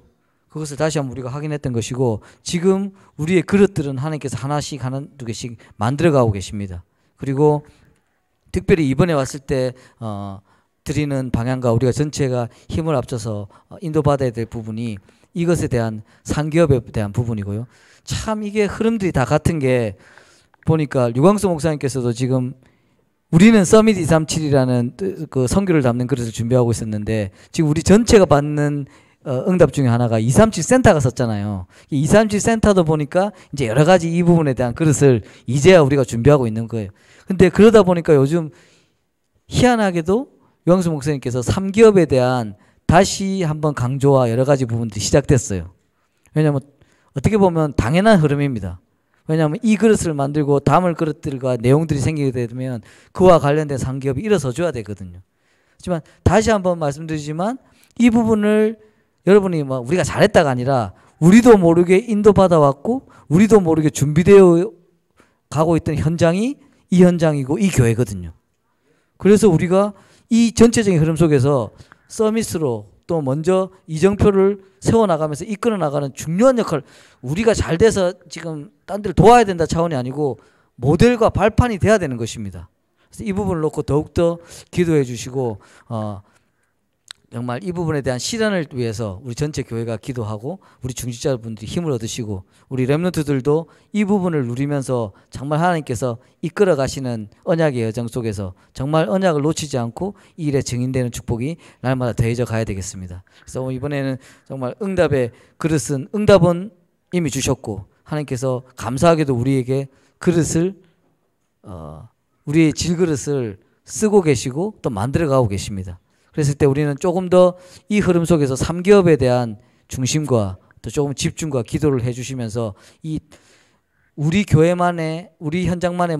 그것을 다시 한번 우리가 확인했던 것이고, 지금 우리의 그릇들은 하나님께서 하나씩 하나 두 개씩 만들어가고 계십니다. 그리고 특별히 이번에 왔을 때 드리는 방향과 우리가 전체가 힘을 합쳐서 인도받아야 될 부분이 이것에 대한 상기업에 대한 부분이고요. 참 이게 흐름들이 다 같은 게, 보니까 류광수 목사님께서도 지금 우리는 서밋 237이라는 그 선교를 담는 그릇을 준비하고 있었는데, 지금 우리 전체가 받는 응답 중에 하나가 237 센터가 섰잖아요. 이 237 센터도 보니까 이제 여러 가지 이 부분에 대한 그릇을 이제야 우리가 준비하고 있는 거예요. 근데 그러다 보니까 요즘 희한하게도 류광수 목사님께서 3기업에 대한 다시 한번 강조와 여러 가지 부분들이 시작됐어요. 왜냐하면 어떻게 보면 당연한 흐름입니다. 왜냐하면 이 그릇을 만들고 담을 그릇들과 내용들이 생기게 되면 그와 관련된 3기업이 일어서 줘야 되거든요. 하지만 다시 한번 말씀드리지만, 이 부분을 여러분이 뭐 우리가 잘했다가 아니라 우리도 모르게 인도받아 왔고 우리도 모르게 준비되어 가고 있던 현장이 이 현장이고 이 교회거든요. 그래서 우리가 이 전체적인 흐름 속에서 서밋으로 또 먼저 이정표를 세워나가면서 이끌어 나가는 중요한 역할, 우리가 잘 돼서 지금 딴 데를 도와야 된다 차원이 아니고 모델과 발판이 돼야 되는 것입니다. 그래서 이 부분을 놓고 더욱더 기도해 주시고, 정말 이 부분에 대한 실현을 위해서 우리 전체 교회가 기도하고 우리 중직자분들이 힘을 얻으시고 우리 렘넌트들도 이 부분을 누리면서 정말 하나님께서 이끌어 가시는 언약의 여정 속에서 정말 언약을 놓치지 않고 이 일에 증인되는 축복이 날마다 더해져 가야 되겠습니다. 그래서 이번에는 정말 응답의 그릇은, 응답은 이미 주셨고 하나님께서 감사하게도 우리에게 그릇을 우리의 질그릇을 쓰고 계시고 또 만들어가고 계십니다. 그랬을 때 우리는 조금 더 이 흐름 속에서 3기업에 대한 중심과 또 조금 집중과 기도를 해주시면서 이 우리 교회만의, 우리 현장만의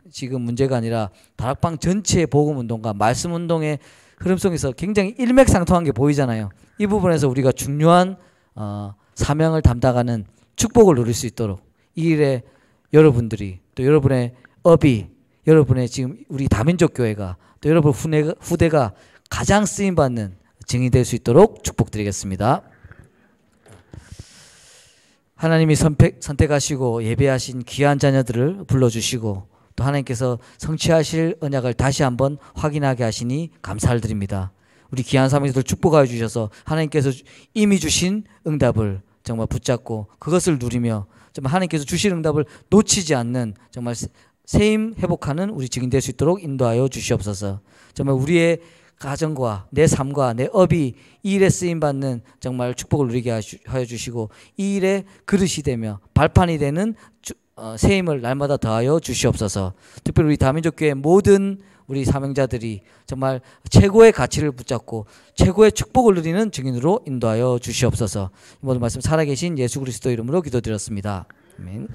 지금 문제가 아니라 다락방 전체의 복음운동과 말씀운동의 흐름 속에서 굉장히 일맥상통한 게 보이잖아요. 이 부분에서 우리가 중요한 사명을 담당하는 축복을 누릴 수 있도록 이 일에 여러분들이, 또 여러분의 업이, 여러분의 지금 우리 다민족 교회가, 또 여러분 후대가 가장 쓰임받는 증인이 될 수 있도록 축복드리겠습니다. 하나님이 선택하시고 예배하신 귀한 자녀들을 불러주시고 또 하나님께서 성취하실 언약을 다시 한번 확인하게 하시니 감사를 드립니다. 우리 귀한 사명자들 축복하여 주셔서 하나님께서 이미 주신 응답을 정말 붙잡고 그것을 누리며 정말 하나님께서 주신 응답을 놓치지 않는 정말 세임 회복하는 우리 증인 될 수 있도록 인도하여 주시옵소서. 정말 우리의 가정과 내 삶과 내 업이 이 일에 쓰임받는 정말 축복을 누리게 하여 주시고 이 일에 그릇이 되며 발판이 되는 세임을 날마다 더하여 주시옵소서. 특별히 우리 다민족교회 모든 우리 사명자들이 정말 최고의 가치를 붙잡고 최고의 축복을 누리는 증인으로 인도하여 주시옵소서. 이 모든 말씀 살아계신 예수 그리스도 이름으로 기도드렸습니다. 아멘.